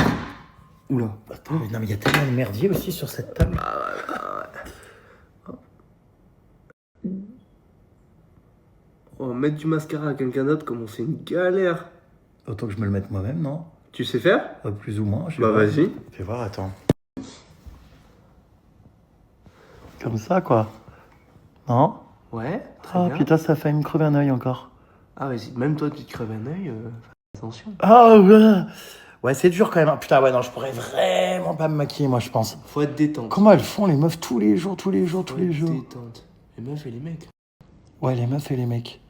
Oula. Attends, mais non, mais il y a tellement de merdier aussi sur cette table. Oh, mettre du mascara à quelqu'un d'autre, comment c'est une galère. Autant que je me le mette moi-même, non? Tu sais faire? Plus ou moins. Je sais Bah pas. vas-y. Fais voir, attends. Comme ça, quoi. Non? Ouais, très Ah bien. putain, ça a failli me crever un œil encore. Ah vas-y, même toi tu te creves un œil, attention. Ah ouais. Ouais, c'est dur quand même. Putain, ouais, non, je pourrais vraiment pas me maquiller, moi, je pense. Faut être détente. Comment elles font, les meufs, tous les jours, tous les Faut être jours? détente. Les meufs et les mecs. Ouais, les meufs et les mecs.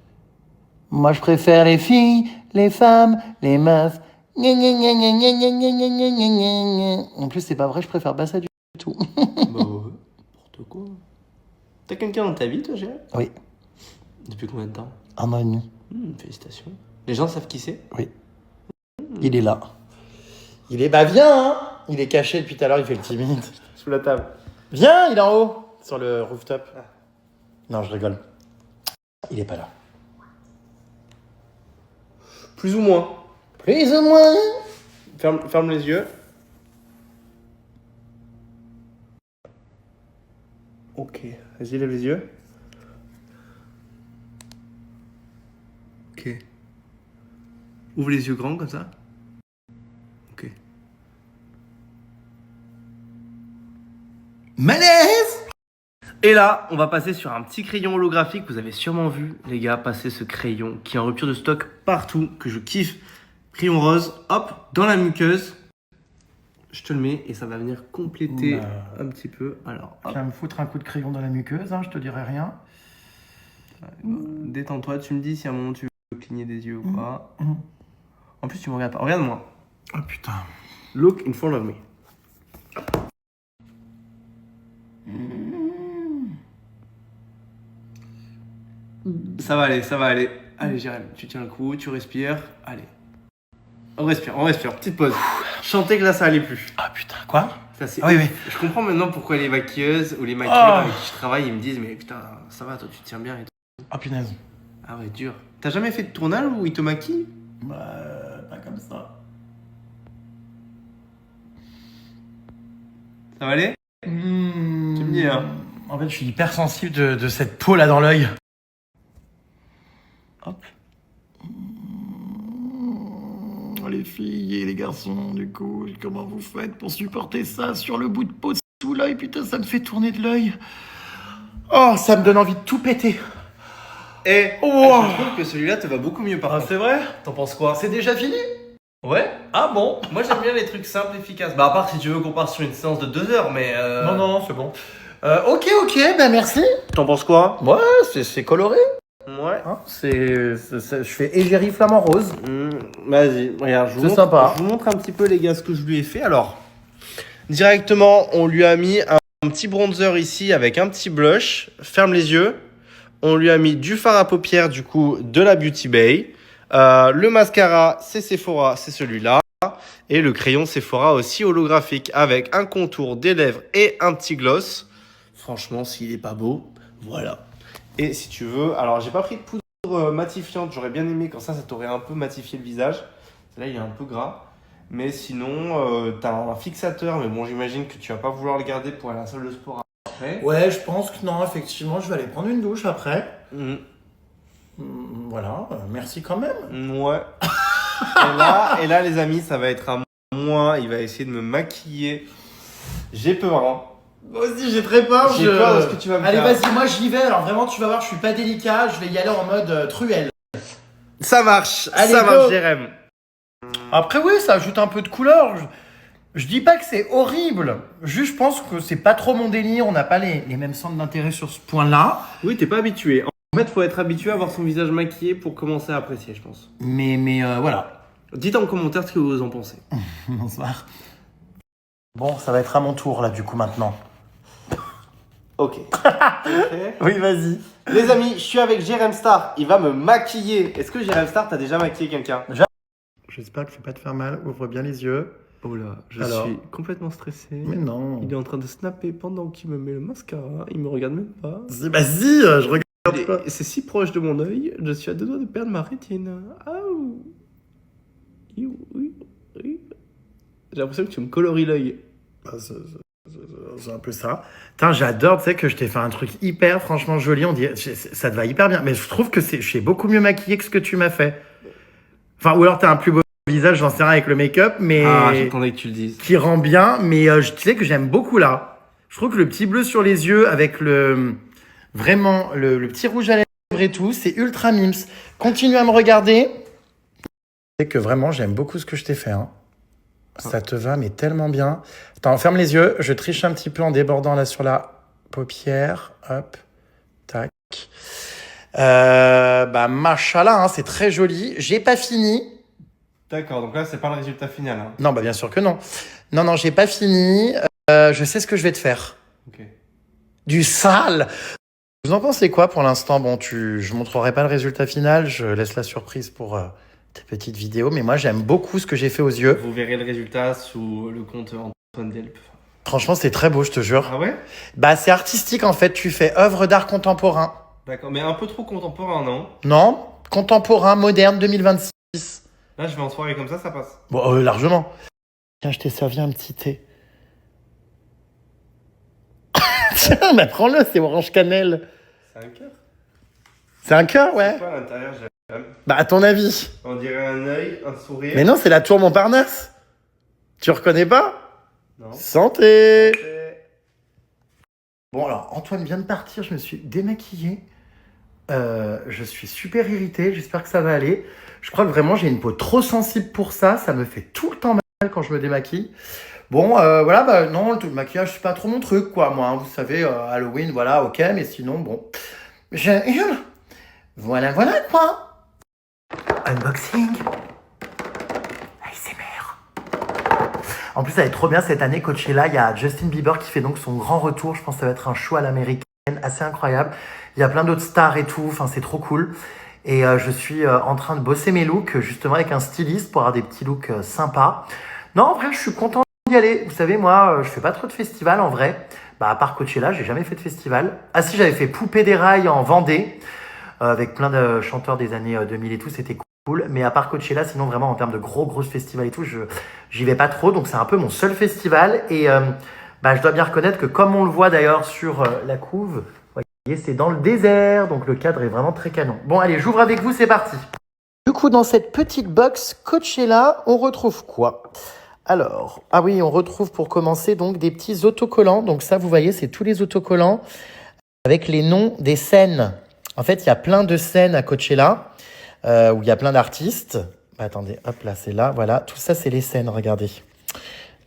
Moi, je préfère les filles, les femmes, les meufs. Gna, gna, gna, gna, gna, gna, gna, gna, gna, gna, gna. En plus, c'est pas vrai, je préfère pas ça du tout. Bah ouais, n'importe quoi. T'as quelqu'un dans ta vie, toi, Gérard? Oui, Depuis combien de temps? 1 an et demi. Félicitations. Les gens savent qui c'est? Oui. Il est là. Il est, bah viens, hein. Il est caché depuis tout à l'heure, il fait le timide. Sous la table. Viens, il est en haut, sur le rooftop. Non, je rigole. Il est pas là. Plus ou moins. Plus ou moins. Ferme les yeux. Ok, vas-y, lève les yeux. Ok. Ouvre les yeux grands comme ça. Ok. Malaise. Et là, on va passer sur un petit crayon holographique. Vous avez sûrement vu, les gars, passer ce crayon qui est en rupture de stock partout, que je kiffe. Crayon rose, hop, dans la muqueuse. Je te le mets et ça va venir compléter un petit peu. Alors, hop. Tu vas me foutre un coup de crayon dans la muqueuse, hein, je te dirai rien. Détends-toi, tu me dis si à un moment tu veux cligner des yeux ou pas. En plus, tu me regardes pas. Regarde-moi. Oh putain. Look in front of me. Ça va aller, ça va aller. Allez, Jérém, tu tiens le coup, tu respires. Allez. On respire. Petite pause. Je sentais que là, ça allait plus. Ah putain, quoi? Ça, c'est Oui, oui. Je comprends maintenant pourquoi les maquilleuses ou les maquilleurs Oh. avec qui je travaille, ils me disent, mais putain, ça va, toi, tu tiens bien et tout. Ah punaise. Ah ouais, dur. T'as jamais fait de tournage où ils te maquillent? Bah, pas comme ça. Ça va aller? Tu me dis, hein. En fait, je suis hyper sensible de cette peau là dans l'œil. Hop. Les filles et les garçons, du coup, comment vous faites pour supporter ça sur le bout de peau sous l'œil? Putain, ça me fait tourner de l'œil. Oh, ça me donne envie de tout péter. Et Oh. je trouve que celui-là te va beaucoup mieux par contre. c'est vrai? T'en penses quoi? C'est déjà fini? Ouais. Ah bon? Moi j'aime bien les trucs simples, efficaces. Bah à part si tu veux qu'on parte sur une séance de 2 heures, mais Non, c'est bon. Ok, bah merci. T'en penses quoi? Ouais, c'est coloré. Ouais. Hein, je fais égérie flamant rose. Vas-y, regarde, C'est sympa. Je vous montre un petit peu les gars ce que je lui ai fait. Alors, directement, on lui a mis un petit bronzer ici avec un petit blush. Ferme les yeux. On lui a mis du fard à paupières, du coup, de la Beauty Bay. Le mascara, c'est Sephora, c'est celui-là. Et le crayon Sephora aussi holographique avec un contour des lèvres et un petit gloss. Franchement, s'il est pas beau, voilà. Et si tu veux, alors j'ai pas pris de poudre matifiante, j'aurais bien aimé quand ça t'aurait un peu matifié le visage. Là, il est un peu gras. Mais sinon, t'as un fixateur, mais bon, j'imagine que tu vas pas vouloir le garder pour aller à la salle de sport après. Ouais, je pense que non, effectivement, je vais aller prendre une douche après. Voilà, merci quand même. Ouais. et là, les amis, ça va être à moi. Il va essayer de me maquiller. J'ai peur, hein. Moi aussi, j'ai très peur. J'ai peur de ce que tu vas me Allez, faire. vas-y, moi j'y vais. Alors vraiment, tu vas voir, je suis pas délicat. Je vais y aller en mode truelle. Ça marche, Allez, ça go. marche, Jérém. Après, oui, ça ajoute un peu de couleur. Je dis pas que c'est horrible. Juste, je pense que c'est pas trop mon délire. On n'a pas les mêmes centres d'intérêt sur ce point-là. Oui, t'es pas habitué. En fait, faut être habitué à voir son visage maquillé pour commencer à apprécier, je pense. Mais voilà. Dites en commentaire ce que vous en pensez. Bonsoir. Bon, ça va être à mon tour là, du coup, maintenant. Ok. Oui, vas-y. Les amis, je suis avec Jérém Star. Il va me maquiller. Est-ce que Jérém Star, t'as déjà maquillé quelqu'un? J'espère que je vais pas te faire mal. Ouvre bien les yeux. Oh là, je Alors. suis complètement stressé. Mais non. Il est en train de snapper pendant qu'il me met le mascara. Il me regarde même pas. Vas-y, je regarde pas. C'est si proche de mon œil, je suis à 2 doigts de perdre ma rétine. Ah. Oui. J'ai l'impression que tu me coloris l'œil. Bah, c'est un peu ça. Putain, j'adore, tu sais, que je t'ai fait un truc hyper, franchement joli. On dit, ça te va hyper bien. Mais je trouve que je suis beaucoup mieux maquillée que ce que tu m'as fait. Enfin, ou alors t'as un plus beau visage, j'en sais rien, avec le make-up, mais Ah, j'attendais que tu le dises. qui rend bien. Mais tu sais que j'aime beaucoup là. Je trouve que le petit bleu sur les yeux avec vraiment le petit rouge à lèvres et tout, c'est ultra mimes. Continue à me regarder. Tu sais que vraiment, j'aime beaucoup ce que je t'ai fait. Hein. Ça te va, mais tellement bien. Attends, ferme les yeux. Je triche un petit peu en débordant là sur la paupière. Hop. Tac. Bah, machallah, hein, c'est très joli. J'ai pas fini. D'accord, donc là, c'est pas le résultat final. Hein. Non, bah bien sûr que non. Non, non, j'ai pas fini. Je sais ce que je vais te faire. Ok. Du sale. Vous en pensez quoi pour l'instant? Bon, je montrerai pas le résultat final. Je laisse la surprise pour tes petites vidéos. Mais moi, j'aime beaucoup ce que j'ai fait aux yeux. Vous verrez le résultat sous le compte Antoine Delp. Franchement, c'est très beau, je te jure. Ah ouais? Bah, c'est artistique en fait. Tu fais œuvre d'art contemporain. D'accord, mais un peu trop contemporain, non? Non, contemporain, moderne, 2026. Là, je vais en soirée comme ça passe. Bon, largement. Tiens, je t'ai servi un petit thé. Tiens, mais prends-le, c'est orange cannelle. C'est un cœur? C'est un cœur, ouais. C'est quoi à l'intérieur, j'aime? Bah, à ton avis. On dirait un œil, un sourire. Mais non, c'est la tour Montparnasse. Tu reconnais pas? Non. Santé. Bon, alors, Antoine vient de partir, je me suis démaquillée. Je suis super irritée, j'espère que ça va aller. Je crois que vraiment, j'ai une peau trop sensible pour ça. Ça me fait tout le temps mal quand je me démaquille. Bon, voilà, bah non, le maquillage, c'est pas trop mon truc, quoi, moi. Hein, vous savez, Halloween, voilà, ok, mais sinon, bon. Voilà, voilà, quoi. Unboxing. ASMR. En plus, ça va être trop bien cette année, Coachella. Il y a Justin Bieber qui fait donc son grand retour. Je pense que ça va être un show à l'américaine, assez incroyable. Il y a plein d'autres stars et tout. Enfin, c'est trop cool. Et je suis en train de bosser mes looks, justement, avec un styliste pour avoir des petits looks sympas. Non, en vrai, je suis content d'y aller. Vous savez, moi, je fais pas trop de festivals, en vrai. Bah, à part Coachella, j'ai jamais fait de festival. Ah si, j'avais fait Poupée des Rails en Vendée, avec plein de chanteurs des années 2000 et tout. C'était cool. Mais à part Coachella, sinon, vraiment, en termes de grosses festivals et tout, j'y vais pas trop. Donc, c'est un peu mon seul festival. Et bah, je dois bien reconnaître que, comme on le voit d'ailleurs sur la couve, c'est dans le désert, donc le cadre est vraiment très canon. Bon, allez, j'ouvre avec vous, c'est parti. Du coup, dans cette petite box Coachella, on retrouve quoi? Alors, ah oui, on retrouve pour commencer donc des petits autocollants. Donc ça, vous voyez, c'est tous les autocollants avec les noms des scènes. En fait, il y a plein de scènes à Coachella où il y a plein d'artistes. Bah, attendez, hop là, c'est là, voilà. Tout ça, c'est les scènes, regardez.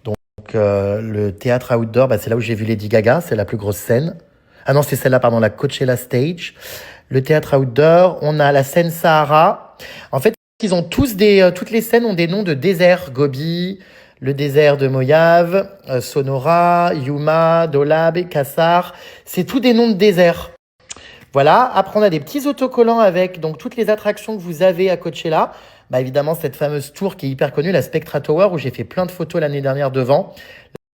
Donc, le théâtre outdoor, bah, c'est là où j'ai vu Lady Gaga, c'est la plus grosse scène. Ah non, c'est celle-là, pardon, la Coachella Stage. Le théâtre outdoor, on a la scène Sahara. En fait, ils ont tous toutes les scènes ont des noms de déserts. Gobi, le désert de Mojave, Sonora, Yuma, Dolab, Kassar. C'est tous des noms de déserts. Voilà. Après, on a des petits autocollants avec donc toutes les attractions que vous avez à Coachella. Bah, évidemment, cette fameuse tour qui est hyper connue, la Spectra Tower, où j'ai fait plein de photos l'année dernière devant.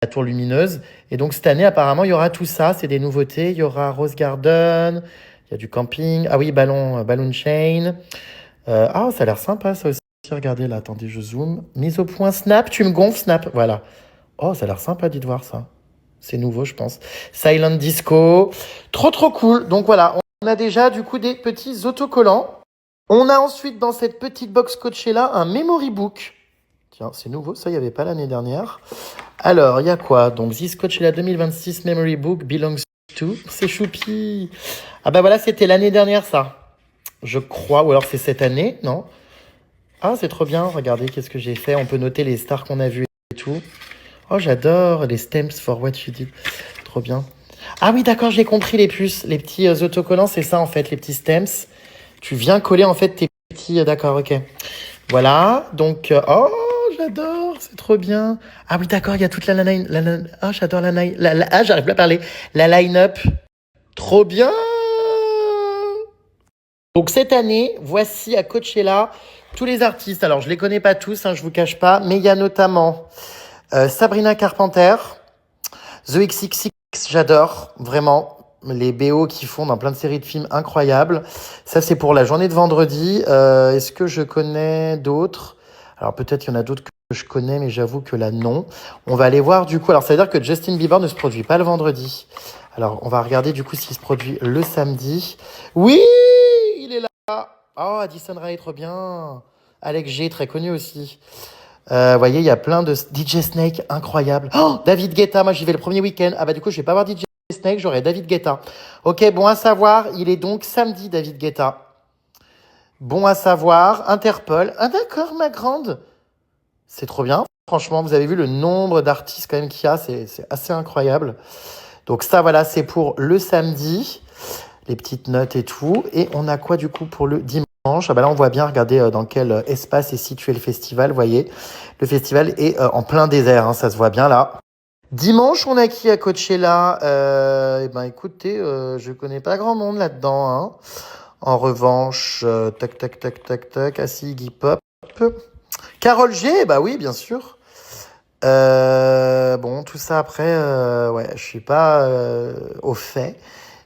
La tour lumineuse. Et donc, cette année, apparemment, il y aura tout ça. C'est des nouveautés. Il y aura Rose Garden. Il y a du camping. Ah oui, Balloon Chain. Ah, ça a l'air sympa, ça aussi. Regardez là, attendez, je zoome. Mise au point Snap. Tu me gonfles, Snap. Voilà. Oh, ça a l'air sympa, dites voir ça. C'est nouveau, je pense. Silent Disco. Trop, trop cool. Donc voilà, on a déjà, du coup, des petits autocollants. On a ensuite, dans cette petite box Coachella, un memory book. Tiens, c'est nouveau. Ça, il n'y avait pas l'année dernière. Alors, il y a quoi? Donc, This Coachella 2026 Memory Book belongs to... C'est choupi. Ah bah voilà, c'était l'année dernière, ça. Je crois. Ou alors, c'est cette année, non? Ah, c'est trop bien. Regardez, qu'est-ce que j'ai fait. On peut noter les stars qu'on a vues et tout. Oh, j'adore les stamps for what you did. Trop bien. Ah oui, d'accord, j'ai compris les puces. Les petits autocollants, c'est ça, en fait, les petits stamps. Tu viens coller, en fait, tes petits... D'accord, ok. Voilà. Donc, oh... J'adore, c'est trop bien. Ah oui, d'accord, il y a toute ah, j'adore ah, j'arrive pas à parler. La line-up. Trop bien. Donc, cette année, voici à Coachella tous les artistes. Alors, je les connais pas tous, hein, je vous cache pas, mais il y a notamment Sabrina Carpenter, The XXX, j'adore, vraiment. Les BO qu'ils font dans plein de séries de films incroyables. Ça, c'est pour la journée de vendredi. Est-ce que je connais d'autres? Alors peut-être il y en a d'autres je connais, mais j'avoue que là, non. On va aller voir du coup. Alors, ça veut dire que Justin Bieber ne se produit pas le vendredi. Alors, on va regarder du coup s'il se produit le samedi. Oui, il est là. Oh, Addison Rae, trop bien. Alex G, très connu aussi. Vous voyez, il y a plein de DJ Snake, incroyable. Oh, David Guetta, moi j'y vais le premier week-end. Ah bah du coup, je vais pas voir DJ Snake, j'aurai David Guetta. Ok, bon à savoir, il est donc samedi, David Guetta. Bon à savoir, Interpol. Ah d'accord, ma grande. C'est trop bien. Franchement, vous avez vu le nombre d'artistes quand même qu'il y a, c'est assez incroyable. Donc ça, voilà, c'est pour le samedi. Les petites notes et tout. Et on a quoi du coup pour le dimanche? Ah bah là, on voit bien, regardez dans quel espace est situé le festival, vous voyez. Le festival est en plein désert, hein, ça se voit bien là. Dimanche, on a qui à Coachella? Eh ben écoutez, je connais pas grand monde là-dedans. Hein. En revanche, tac, tac, tac, tac, tac, assis, Iggy Pop. Karol G, bah oui, bien sûr. Bon, tout ça après, ouais, je suis pas au fait.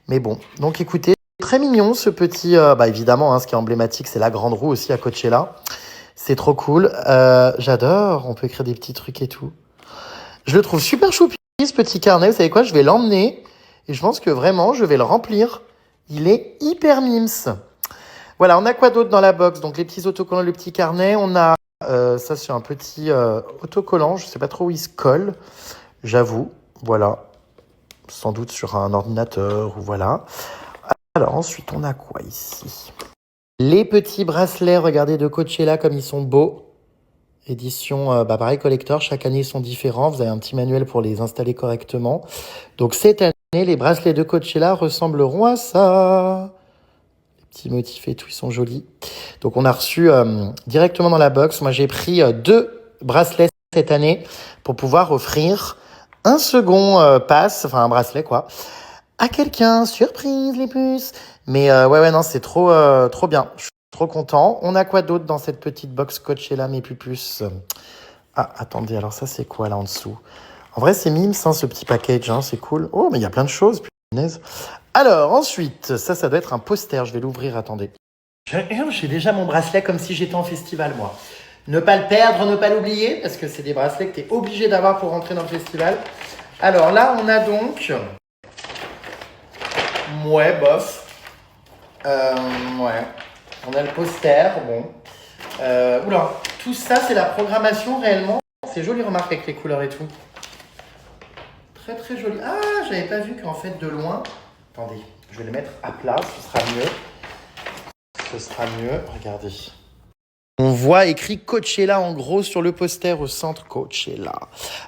Mais bon, donc écoutez, très mignon ce petit... bah évidemment, hein, ce qui est emblématique, c'est la grande roue aussi à Coachella. C'est trop cool. J'adore, on peut écrire des petits trucs et tout. Je le trouve super choupi, ce petit carnet. Vous savez quoi, je vais l'emmener. Et je pense que vraiment, je vais le remplir. Il est hyper mims. Voilà, on a quoi d'autre dans la box? Donc les petits autocollants, le petit carnet. On a ça sur un petit autocollant. Je sais pas trop où il se colle. J'avoue, voilà. Sans doute sur un ordinateur ou voilà. Alors ensuite, on a quoi ici? Les petits bracelets, regardez, de Coachella comme ils sont beaux. Édition, pareil, collector. Chaque année, ils sont différents. Vous avez un petit manuel pour les installer correctement. Donc cette année, les bracelets de Coachella ressembleront à ça. Les petits motifs et tout, ils sont jolis. Donc on a reçu directement dans la box. Moi, j'ai pris 2 bracelets cette année pour pouvoir offrir un second pass, enfin un bracelet quoi, à quelqu'un. Surprise les puces. Mais ouais, non, c'est trop bien. Je suis trop content. On a quoi d'autre dans cette petite box Coachella, mes pupus? Ah, attendez, alors ça c'est quoi là en dessous? En vrai, c'est mimes, hein, ce petit package, hein, c'est cool. Oh, mais il y a plein de choses, punaise. Alors, ensuite, ça doit être un poster. Je vais l'ouvrir, attendez. J'ai déjà mon bracelet comme si j'étais en festival, moi. Ne pas le perdre, ne pas l'oublier, parce que c'est des bracelets que tu es obligé d'avoir pour rentrer dans le festival. Alors là, on a donc... Ouais, bof. Ouais. On a le poster, bon. Oula, tout ça, c'est la programmation réellement. C'est joli, remarque, avec les couleurs et tout. Très, très joli. Ah, j'avais pas vu qu'en fait, de loin... Attendez, je vais le mettre à plat, ce sera mieux. Ce sera mieux, regardez. On voit écrit Coachella en gros sur le poster au centre Coachella.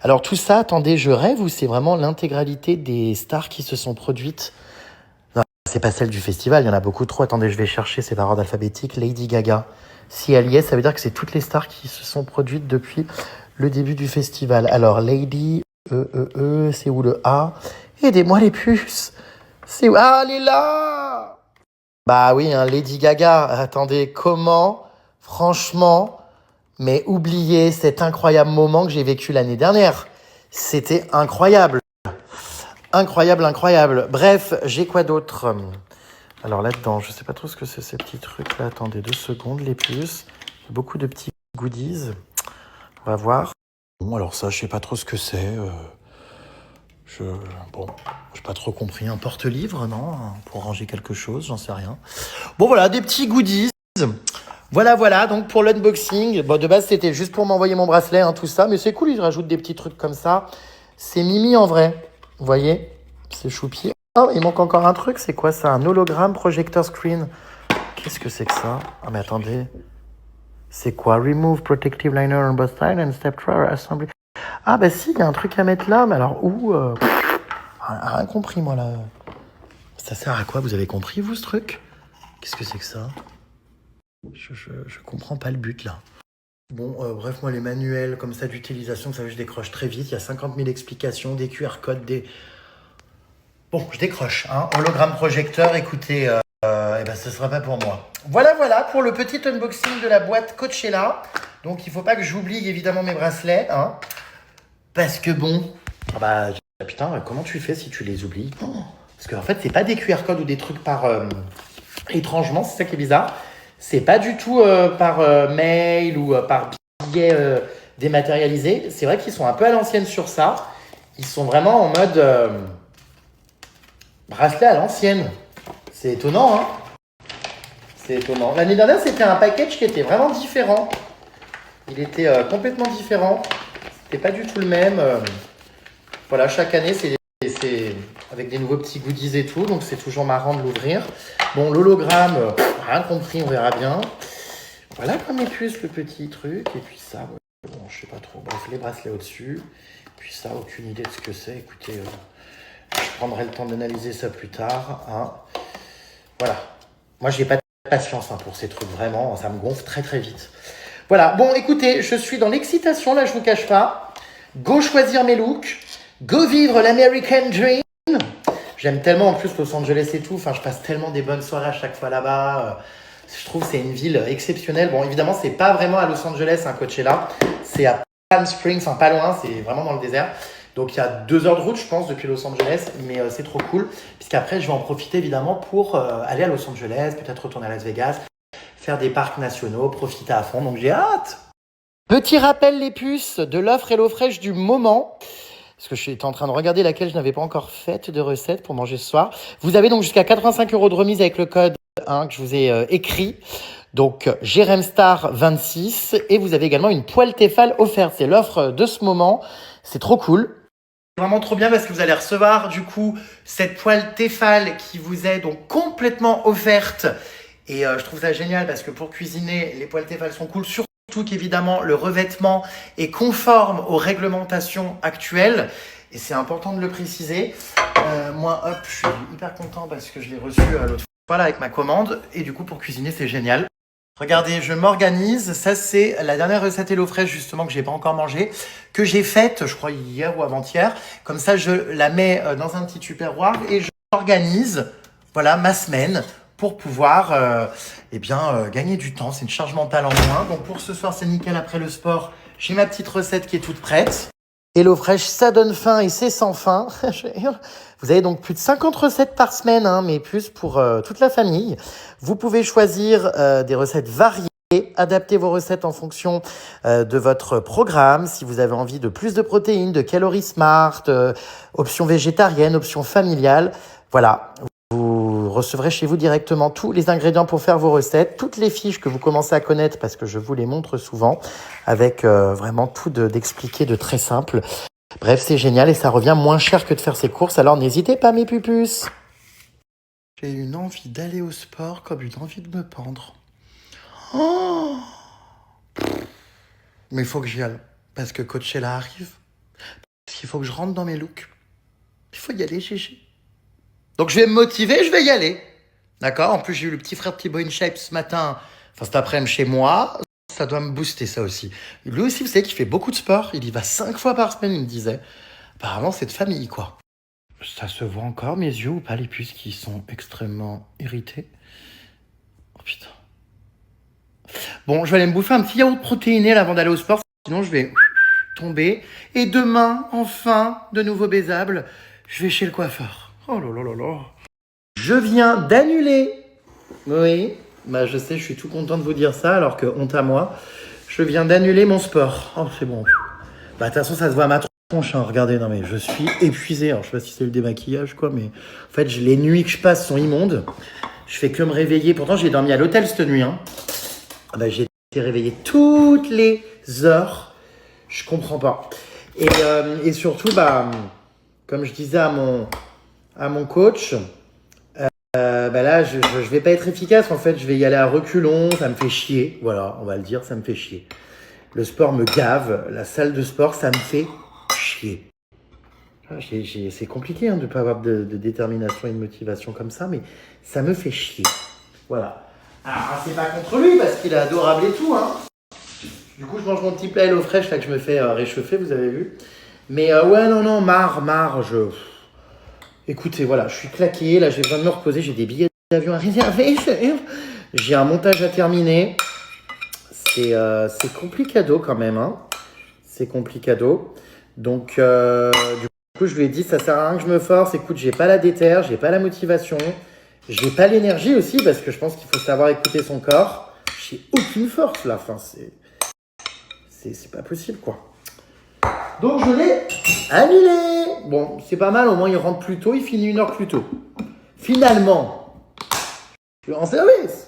Alors tout ça, attendez, je rêve ou c'est vraiment l'intégralité des stars qui se sont produites? Non, c'est pas celle du festival, il y en a beaucoup trop. Attendez, je vais chercher, c'est par ordre alphabétique. Lady Gaga. Si elle y est, ça veut dire que c'est toutes les stars qui se sont produites depuis le début du festival. Alors Lady, c'est où le A? Aidez-moi les puces. C'est où? Ah, elle est là! Bah oui, hein, Lady Gaga. Attendez, comment? Franchement, mais oubliez cet incroyable moment que j'ai vécu l'année dernière. C'était incroyable. Incroyable, incroyable. Bref, j'ai quoi d'autre? Alors là-dedans, je sais pas trop ce que c'est ces petits trucs-là. Attendez 2 secondes, les puces. Beaucoup de petits goodies. On va voir. Bon, alors ça, je sais pas trop ce que c'est. Bon, j'ai pas trop compris. Un porte-livre, non? Pour ranger quelque chose, j'en sais rien. Bon, voilà, des petits goodies. Voilà, donc pour l'unboxing, bon, de base c'était juste pour m'envoyer mon bracelet, hein, tout ça, mais c'est cool, ils rajoutent des petits trucs comme ça. C'est mimi en vrai, vous voyez, c'est choupi. Oh, il manque encore un truc, c'est quoi ça? Un hologramme projector screen. Qu'est-ce que c'est que ça? Ah mais attendez, c'est quoi? Remove protective liner on both sides and step drawer assembly. Ah bah si, il y a un truc à mettre là, mais alors où? Rien compris moi là. Ça sert à quoi? Vous avez compris vous ce truc? Qu'est-ce que c'est que ça? Je comprends pas le but là. Bon, bref, moi les manuels comme ça d'utilisation, ça je décroche très vite. Il y a 50 000 explications, des QR codes, des... Bon, je décroche. Hein. Hologramme projecteur, écoutez, eh ben, ce sera pas pour moi. Voilà pour le petit unboxing de la boîte Coachella. Donc il faut pas que j'oublie évidemment mes bracelets. Hein, parce que bon... Ah bah, putain, comment tu fais si tu les oublies? Parce qu'en fait, c'est pas des QR codes ou des trucs par... étrangement, c'est ça qui est bizarre. C'est pas du tout par mail ou par billet dématérialisés. C'est vrai qu'ils sont un peu à l'ancienne sur ça. Ils sont vraiment en mode bracelet à l'ancienne. C'est étonnant, hein? C'est étonnant. L'année dernière, c'était un package qui était vraiment différent. Il était complètement différent. C'était pas du tout le même. Voilà, chaque année, c'est avec des nouveaux petits goodies et tout. Donc, c'est toujours marrant de l'ouvrir. Bon, l'hologramme, rien compris, on verra bien. Voilà comme mes puces, le petit truc. Et puis ça, ouais, bon, je sais pas trop. Bref, les bracelets au-dessus. Puis ça, aucune idée de ce que c'est. Écoutez, je prendrai le temps d'analyser ça plus tard. Hein. Voilà. Moi, j'ai pas de patience pour ces trucs, vraiment. Ça me gonfle très, très vite. Voilà. Bon, écoutez, je suis dans l'excitation, là, je vous cache pas. Go choisir mes looks. Go vivre l'American Dream. J'aime tellement, en plus, Los Angeles et tout. Enfin, je passe tellement des bonnes soirées à chaque fois là-bas. Je trouve que c'est une ville exceptionnelle. Bon, évidemment, c'est pas vraiment à Los Angeles, Coachella. C'est à Palm Springs, enfin pas loin, c'est vraiment dans le désert. Donc il y a 2 heures de route, je pense, depuis Los Angeles, mais c'est trop cool. Puisqu'après, je vais en profiter évidemment pour aller à Los Angeles, peut-être retourner à Las Vegas, faire des parcs nationaux, profiter à fond. Donc j'ai hâte. Petit rappel, les puces, de l'offre HelloFresh du moment. Parce que je suis en train de regarder laquelle je n'avais pas encore faite de recette pour manger ce soir. Vous avez donc jusqu'à 85 € de remise avec le code que je vous ai écrit. Donc, JeremStar26. Et vous avez également une poêle Tefal offerte. C'est l'offre de ce moment. C'est trop cool. C'est vraiment trop bien parce que vous allez recevoir du coup cette poêle Tefal qui vous est donc complètement offerte. Et je trouve ça génial parce que pour cuisiner, les poêles Tefal sont cool. Surtout qu'évidemment, le revêtement est conforme aux réglementations actuelles. Et c'est important de le préciser. Moi, hop, je suis hyper content parce que je l'ai reçu l'autre fois là, avec ma commande. Et du coup, pour cuisiner, c'est génial. Regardez, je m'organise. Ça, c'est la dernière recette HelloFresh, justement, que j'ai pas encore mangée, que j'ai faite, je crois, hier ou avant-hier. Comme ça, je la mets dans un petit tupperware et j'organise, voilà, ma semaine pour pouvoir, gagner du temps. C'est une charge mentale en moins. Donc, pour ce soir, c'est nickel. Après le sport, j'ai ma petite recette qui est toute prête. HelloFresh, ça donne faim et c'est sans fin. Vous avez donc plus de 50 recettes par semaine, mais plus pour toute la famille. Vous pouvez choisir des recettes variées, adapter vos recettes en fonction de votre programme. Si vous avez envie de plus de protéines, de calories smart, options végétariennes, options familiales. Voilà, vous recevrez chez vous directement tous les ingrédients pour faire vos recettes, toutes les fiches que vous commencez à connaître parce que je vous les montre souvent avec vraiment tout d'expliqué de très simple. Bref, c'est génial et ça revient moins cher que de faire ses courses, alors n'hésitez pas mes pupus. J'ai une envie d'aller au sport comme une envie de me pendre. Oh, mais il faut que j'y aille parce que Coachella arrive. Parce qu'il faut que je rentre dans mes looks. Il faut y aller, Gégé. Donc je vais me motiver, je vais y aller. D'accord? En plus, j'ai eu le petit frère de Thibaut InShape ce matin, enfin cet après-midi chez moi. Ça doit me booster, ça aussi. Lui aussi, vous savez qu'il fait beaucoup de sport. Il y va 5 fois par semaine, il me disait. Apparemment, c'est de famille, quoi. Ça se voit encore, mes yeux, ou pas, les puces qui sont extrêmement irrités. Oh putain. Bon, je vais aller me bouffer un petit yaourt protéiné là, avant d'aller au sport. Sinon, je vais tomber. Et demain, enfin, de nouveau baisable, je vais chez le coiffeur. Oh là là là là. Je viens d'annuler. Oui, je sais, je suis tout content de vous dire ça, alors que honte à moi. Je viens d'annuler mon sport. Oh, c'est bon. De toute façon, ça se voit à ma tronche. Regardez, non mais je suis épuisé. Alors, je sais pas si c'est le démaquillage, quoi, mais en fait, les nuits que je passe sont immondes. Je fais que me réveiller. Pourtant, j'ai dormi à l'hôtel cette nuit. J'ai été réveillé toutes les heures. Je comprends pas. Et surtout, comme je disais à mon coach, là, je vais pas être efficace. En fait, je vais y aller à reculons. Ça me fait chier. Voilà, on va le dire, ça me fait chier. Le sport me gave. La salle de sport, ça me fait chier. C'est compliqué de ne pas avoir de détermination et de motivation comme ça, mais ça me fait chier. Voilà. Alors, c'est pas contre lui, parce qu'il est adorable et tout. Du coup, je mange mon petit plat HelloFresh là, que je me fais réchauffer, vous avez vu. Mais ouais, non, marre. Écoutez, voilà, je suis claqué. Là, j'ai besoin de me reposer. J'ai des billets d'avion à réserver. J'ai un montage à terminer. C'est complicado quand même. C'est complicado. Donc, du coup, je lui ai dit, ça sert à rien que je me force. Écoute, j'ai pas la déterre, j'ai pas la motivation. J'ai pas l'énergie aussi, parce que je pense qu'il faut savoir écouter son corps. J'ai aucune force là. Enfin, c'est pas possible, quoi. Donc, je l'ai annulé. Bon, c'est pas mal, au moins, il rentre plus tôt, il finit 1 heure plus tôt. Finalement, je lui rends service.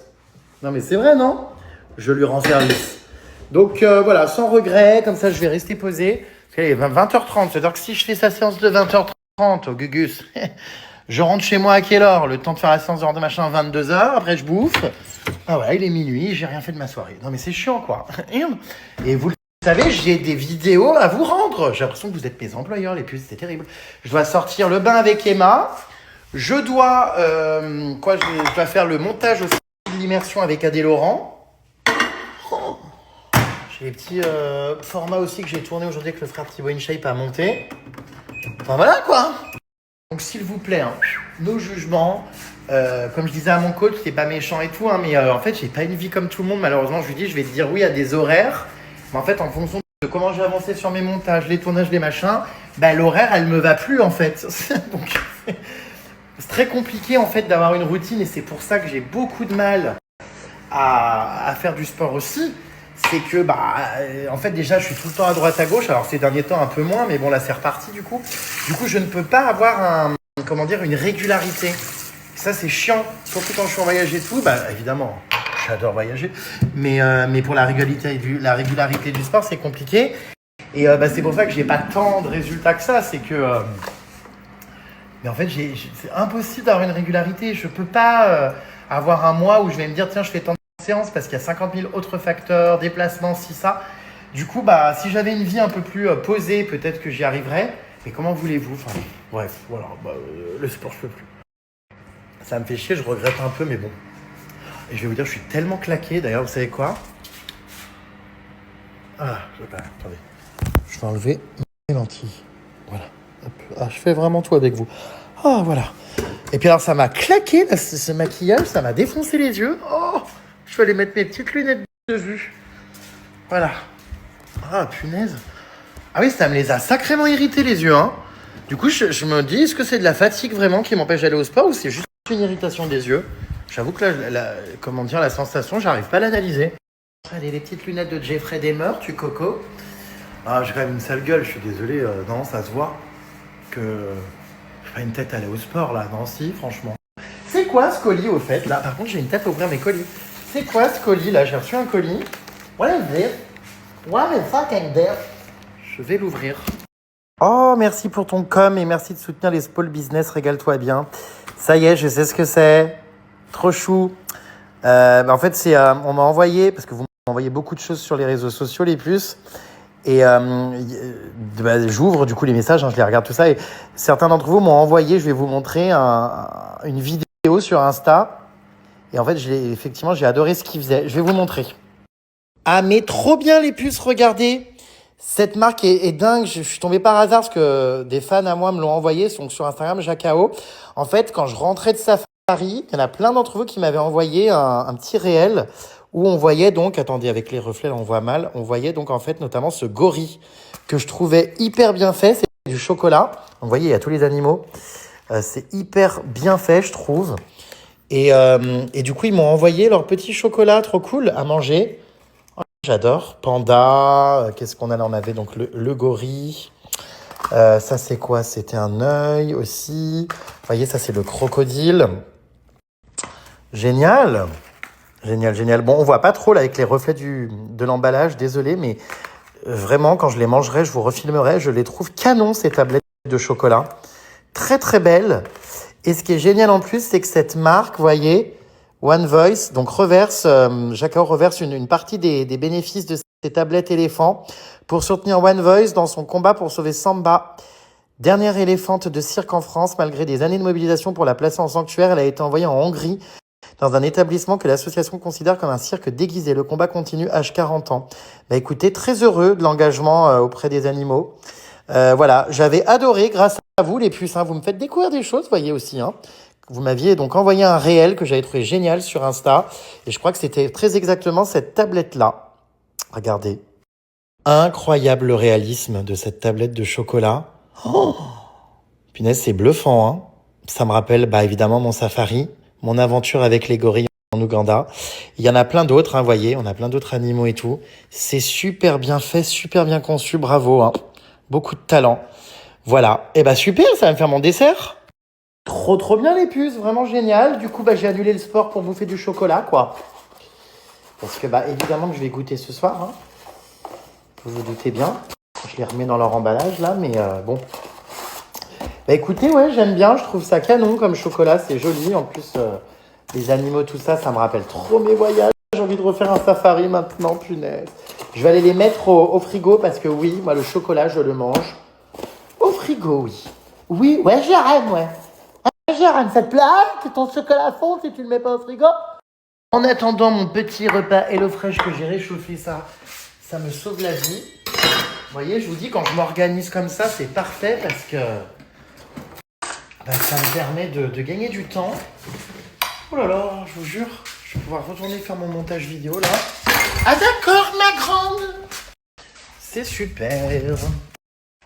Non, mais c'est vrai, non? Je lui rends service. Donc, voilà, sans regret, comme ça, je vais rester posé. Parce qu'il est 20h30, c'est-à-dire que si je fais sa séance de 20h30 au Gugus, je rentre chez moi à quelle heure? Le temps de faire la séance de machin, 22h, après je bouffe. Ah voilà, il est minuit, j'ai rien fait de ma soirée. Non, mais c'est chiant, quoi. Et vous le savez, j'ai des vidéos à vous rendre. J'ai l'impression que vous êtes mes employeurs, les puces, c'est terrible. Je dois sortir le bain avec Emma. Je dois, je dois faire le montage aussi de l'immersion avec Adé Laurent. J'ai les petits formats aussi que j'ai tourné aujourd'hui que le frère Thibaut InShape a monté. Enfin voilà, quoi. Donc s'il vous plaît, hein, nos jugements. Comme je disais à mon coach, c'est pas méchant et tout, hein, mais en fait, j'ai pas une vie comme tout le monde. Malheureusement, je lui dis, je vais te dire oui à des horaires. Mais en fait, en fonction de comment j'ai avancé sur mes montages, les tournages, les machins, bah, l'horaire, elle me va plus, en fait. Donc, c'est très compliqué, en fait, d'avoir une routine. Et c'est pour ça que j'ai beaucoup de mal à faire du sport aussi. C'est que, en fait, déjà, je suis tout le temps à droite, à gauche. Alors, ces derniers temps, un peu moins, mais bon, là, c'est reparti, du coup. Du coup, je ne peux pas avoir une régularité. Ça, c'est chiant, surtout quand je suis en voyage et tout. Évidemment, j'adore voyager. Mais pour la régularité du sport, c'est compliqué. Et c'est pour ça que j'ai pas tant de résultats que ça. C'est que... mais en fait, c'est impossible d'avoir une régularité. Je peux pas avoir un mois où je vais me dire, tiens, je fais tant de séances parce qu'il y a 50 000 autres facteurs, déplacements, ça. Du coup, si j'avais une vie un peu plus posée, peut-être que j'y arriverais. Mais comment voulez-vous? Enfin, bref, voilà. Le sport, je peux plus. Ça me fait chier, je regrette un peu, mais bon. Et je vais vous dire, je suis tellement claqué. D'ailleurs, vous savez quoi? Attendez. Je vais enlever mes lentilles. Voilà. Hop. Ah, je fais vraiment tout avec vous. Ah, voilà. Et puis alors, ça m'a claqué, là, ce maquillage. Ça m'a défoncé les yeux. Oh, je vais aller mettre mes petites lunettes de vue. Voilà. Ah, punaise. Ah oui, ça me les a sacrément irrités, les yeux, hein. Du coup, je me dis, est-ce que c'est de la fatigue vraiment qui m'empêche d'aller au sport ou c'est juste une irritation des yeux? J'avoue que la sensation, j'arrive pas à l'analyser. Allez, les petites lunettes de Jeffrey Dahmer, tu coco. Ah, j'ai quand même une sale gueule, je suis désolé. Non, ça se voit que j'ai pas une tête à aller au sport, là. Non, si, franchement. C'est quoi ce colis, au fait, là? Par contre, j'ai une tête à ouvrir mes colis. C'est quoi ce colis, là? J'ai reçu un colis. What is this? What is fucking this? Je vais l'ouvrir. Oh, merci pour ton com et merci de soutenir les small business. Régale-toi bien. Ça y est, je sais ce que c'est. Trop chou. En fait, on m'a envoyé, parce que vous m'envoyez beaucoup de choses sur les réseaux sociaux, les puces. Et j'ouvre du coup les messages, je les regarde tout ça. Et certains d'entre vous m'ont envoyé, je vais vous montrer une vidéo sur Insta. Et en fait, effectivement, j'ai adoré ce qu'ils faisaient. Je vais vous montrer. Ah, mais trop bien les puces, regardez. Cette marque est dingue. Je suis tombé par hasard parce que des fans à moi me l'ont envoyé. Donc sur Instagram, Jacao. En fait, quand je rentrais de Safari, il y en a plein d'entre vous qui m'avaient envoyé un petit réel où on voyait donc, attendez, avec les reflets, là, on voit mal. On voyait donc en fait notamment ce gorille que je trouvais hyper bien fait. C'est du chocolat. Vous voyez, il y a tous les animaux. C'est hyper bien fait, je trouve. Et du coup, ils m'ont envoyé leur petit chocolat trop cool à manger. J'adore. Panda. Qu'est-ce qu'on a là? On avait donc le gorille. Ça, c'est quoi? C'était un œil aussi. Vous voyez, ça, c'est le crocodile. Génial. Génial, génial. Bon, on voit pas trop là avec les reflets de l'emballage. Désolé, mais vraiment, quand je les mangerai, je vous refilmerai. Je les trouve canon, ces tablettes de chocolat. Très, très belles. Et ce qui est génial en plus, c'est que cette marque, vous voyez, One Voice, donc Jacao reverse une partie des bénéfices de ces tablettes éléphants pour soutenir One Voice dans son combat pour sauver Samba, dernière éléphante de cirque en France. Malgré des années de mobilisation pour la placer en sanctuaire, elle a été envoyée en Hongrie dans un établissement que l'association considère comme un cirque déguisé. Le combat continue, âge 40 ans. Écoutez, très heureux de l'engagement auprès des animaux. Voilà, j'avais adoré, grâce à vous les puces, vous me faites découvrir des choses, vous voyez aussi, Vous m'aviez donc envoyé un réel que j'avais trouvé génial sur Insta. Et je crois que c'était très exactement cette tablette-là. Regardez. Incroyable le réalisme de cette tablette de chocolat. Oh, punaise, c'est bluffant, Ça me rappelle évidemment mon safari, mon aventure avec les gorilles en Ouganda. Il y en a plein d'autres, hein, vous voyez, on a plein d'autres animaux et tout. C'est super bien fait, super bien conçu, bravo, hein. Beaucoup de talent. Voilà, et bah super, ça va me faire mon dessert. Trop bien les puces, vraiment génial. Du coup, bah, j'ai annulé le sport pour bouffer du chocolat, quoi. Parce que, bah, évidemment que je vais goûter ce soir, hein. Vous vous doutez bien. Je les remets dans leur emballage, là, mais bon. Bah écoutez, ouais, j'aime bien, je trouve ça canon comme chocolat, c'est joli. En plus, les animaux, tout ça, ça me rappelle trop mes voyages. J'ai envie de refaire un safari maintenant, punaise. Je vais aller les mettre au frigo parce que oui, moi, le chocolat, je le mange. Au frigo, oui. Oui, ouais, Jérôme, ouais. Jérôme, ça te plaît que ton chocolat fond si tu le mets pas au frigo? En attendant mon petit repas HelloFresh que j'ai réchauffé, ça me sauve la vie. Vous voyez, je vous dis, quand je m'organise comme ça, c'est parfait parce que bah, ça me permet de gagner du temps. Oh là là, je vous jure, je vais pouvoir retourner faire mon montage vidéo là. Ah d'accord, ma grande. C'est super.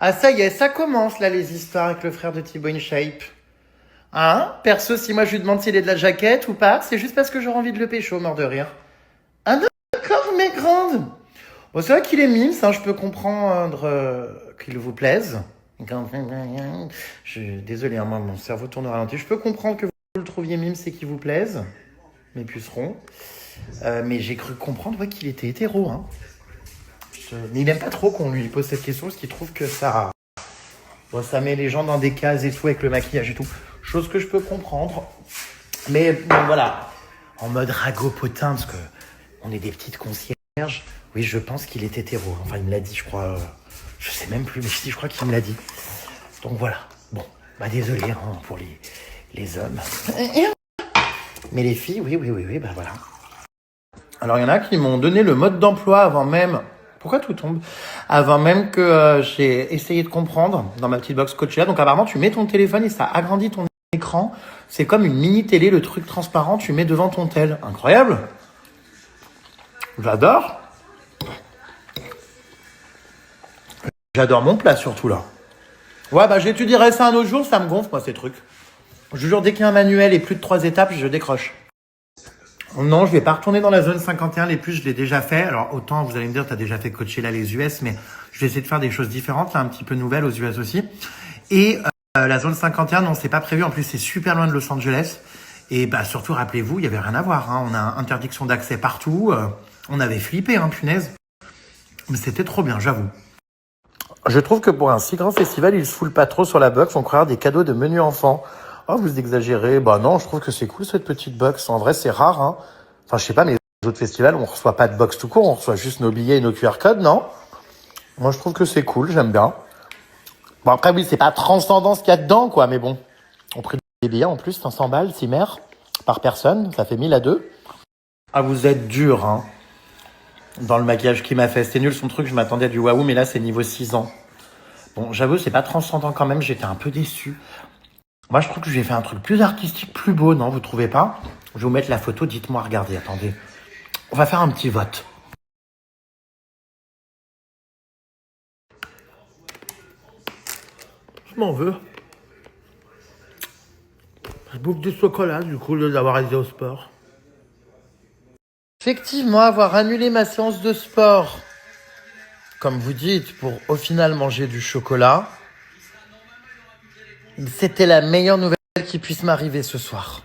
Ah ça y est, ça commence là les histoires avec le frère de Thibaut InShape. Hein? Perso, si moi je lui demande s'il est de la jaquette ou pas, c'est juste parce que j'aurais envie de le pécho, mort de rire. Ah d'accord, mes grandes. Bon, c'est vrai qu'il est mimes, hein, je peux comprendre qu'il vous plaise. Désolé, hein, moi, mon cerveau tourne au ralenti. Je peux comprendre que vous le trouviez mime, c'est qu'il vous plaise, mes pucerons. Mais j'ai cru comprendre ouais, qu'il était hétéro. Hein. Mais il n'aime pas trop qu'on lui pose cette question parce qu'il trouve que ça met les gens dans des cases et tout avec le maquillage et tout. Chose que je peux comprendre. Mais bon, voilà, en mode ragot potin, parce qu'on est des petites concierges. Oui, je pense qu'il est hétéro. Enfin, il me l'a dit, je crois. Je sais même plus, mais si, je crois qu'il me l'a dit. Donc voilà. Bon, bah désolé hein, pour les hommes. Mais les filles, oui, bah voilà. Alors, il y en a qui m'ont donné le mode d'emploi avant même... Pourquoi tout tombe? Avant même que j'ai essayé de comprendre dans ma petite box Coachella. Donc apparemment, tu mets ton téléphone et ça agrandit ton écran. C'est comme une mini télé, le truc transparent, tu mets devant ton tel. Incroyable. J'adore. J'adore mon plat surtout là. Ouais, bah j'étudierai ça un autre jour, ça me gonfle moi ces trucs. Je vous jure, dès qu'il y a un manuel et plus de 3 étapes, je décroche. Non, je vais pas retourner dans la zone 51, les plus je l'ai déjà fait. Alors autant vous allez me dire, tu as déjà fait Coachella les US, mais je vais essayer de faire des choses différentes, là, un petit peu nouvelles aux US aussi. Et la zone 51, non, c'est pas prévu, en plus c'est super loin de Los Angeles. Et bah surtout, rappelez-vous, il y avait rien à voir. Hein. On a interdiction d'accès partout. On avait flippé, hein, punaise. Mais c'était trop bien, j'avoue. Je trouve que pour un si grand festival, ils se foulent pas trop sur la box. On croirait des cadeaux de menu enfant. Oh, vous exagérez. Bah non, je trouve que c'est cool cette petite box. En vrai, c'est rare. Hein. Enfin, je sais pas, mais les autres festivals, on reçoit pas de box tout court. On reçoit juste nos billets et nos QR codes, non? Moi, je trouve que c'est cool. J'aime bien. Bon, après, oui, c'est pas transcendant ce qu'il y a dedans, quoi. Mais bon, on prend des billets en plus, 500 balles, 6 mères par personne. Ça fait 1000 à 2. Ah, vous êtes dur, hein. Dans le maquillage qu'il m'a fait. C'était nul son truc, je m'attendais à du waouh, mais là c'est niveau 6 ans. Bon, j'avoue, c'est pas transcendant quand même, j'étais un peu déçu. Moi, je trouve que j'ai fait un truc plus artistique, plus beau, non? Vous trouvez pas? Je vais vous mettre la photo, dites-moi, regardez, attendez. On va faire un petit vote. Je m'en veux. Je bouffe du chocolat, du coup, au lieu d'avoir été au sport. Effectivement, avoir annulé ma séance de sport, comme vous dites, pour au final manger du chocolat, c'était la meilleure nouvelle qui puisse m'arriver ce soir.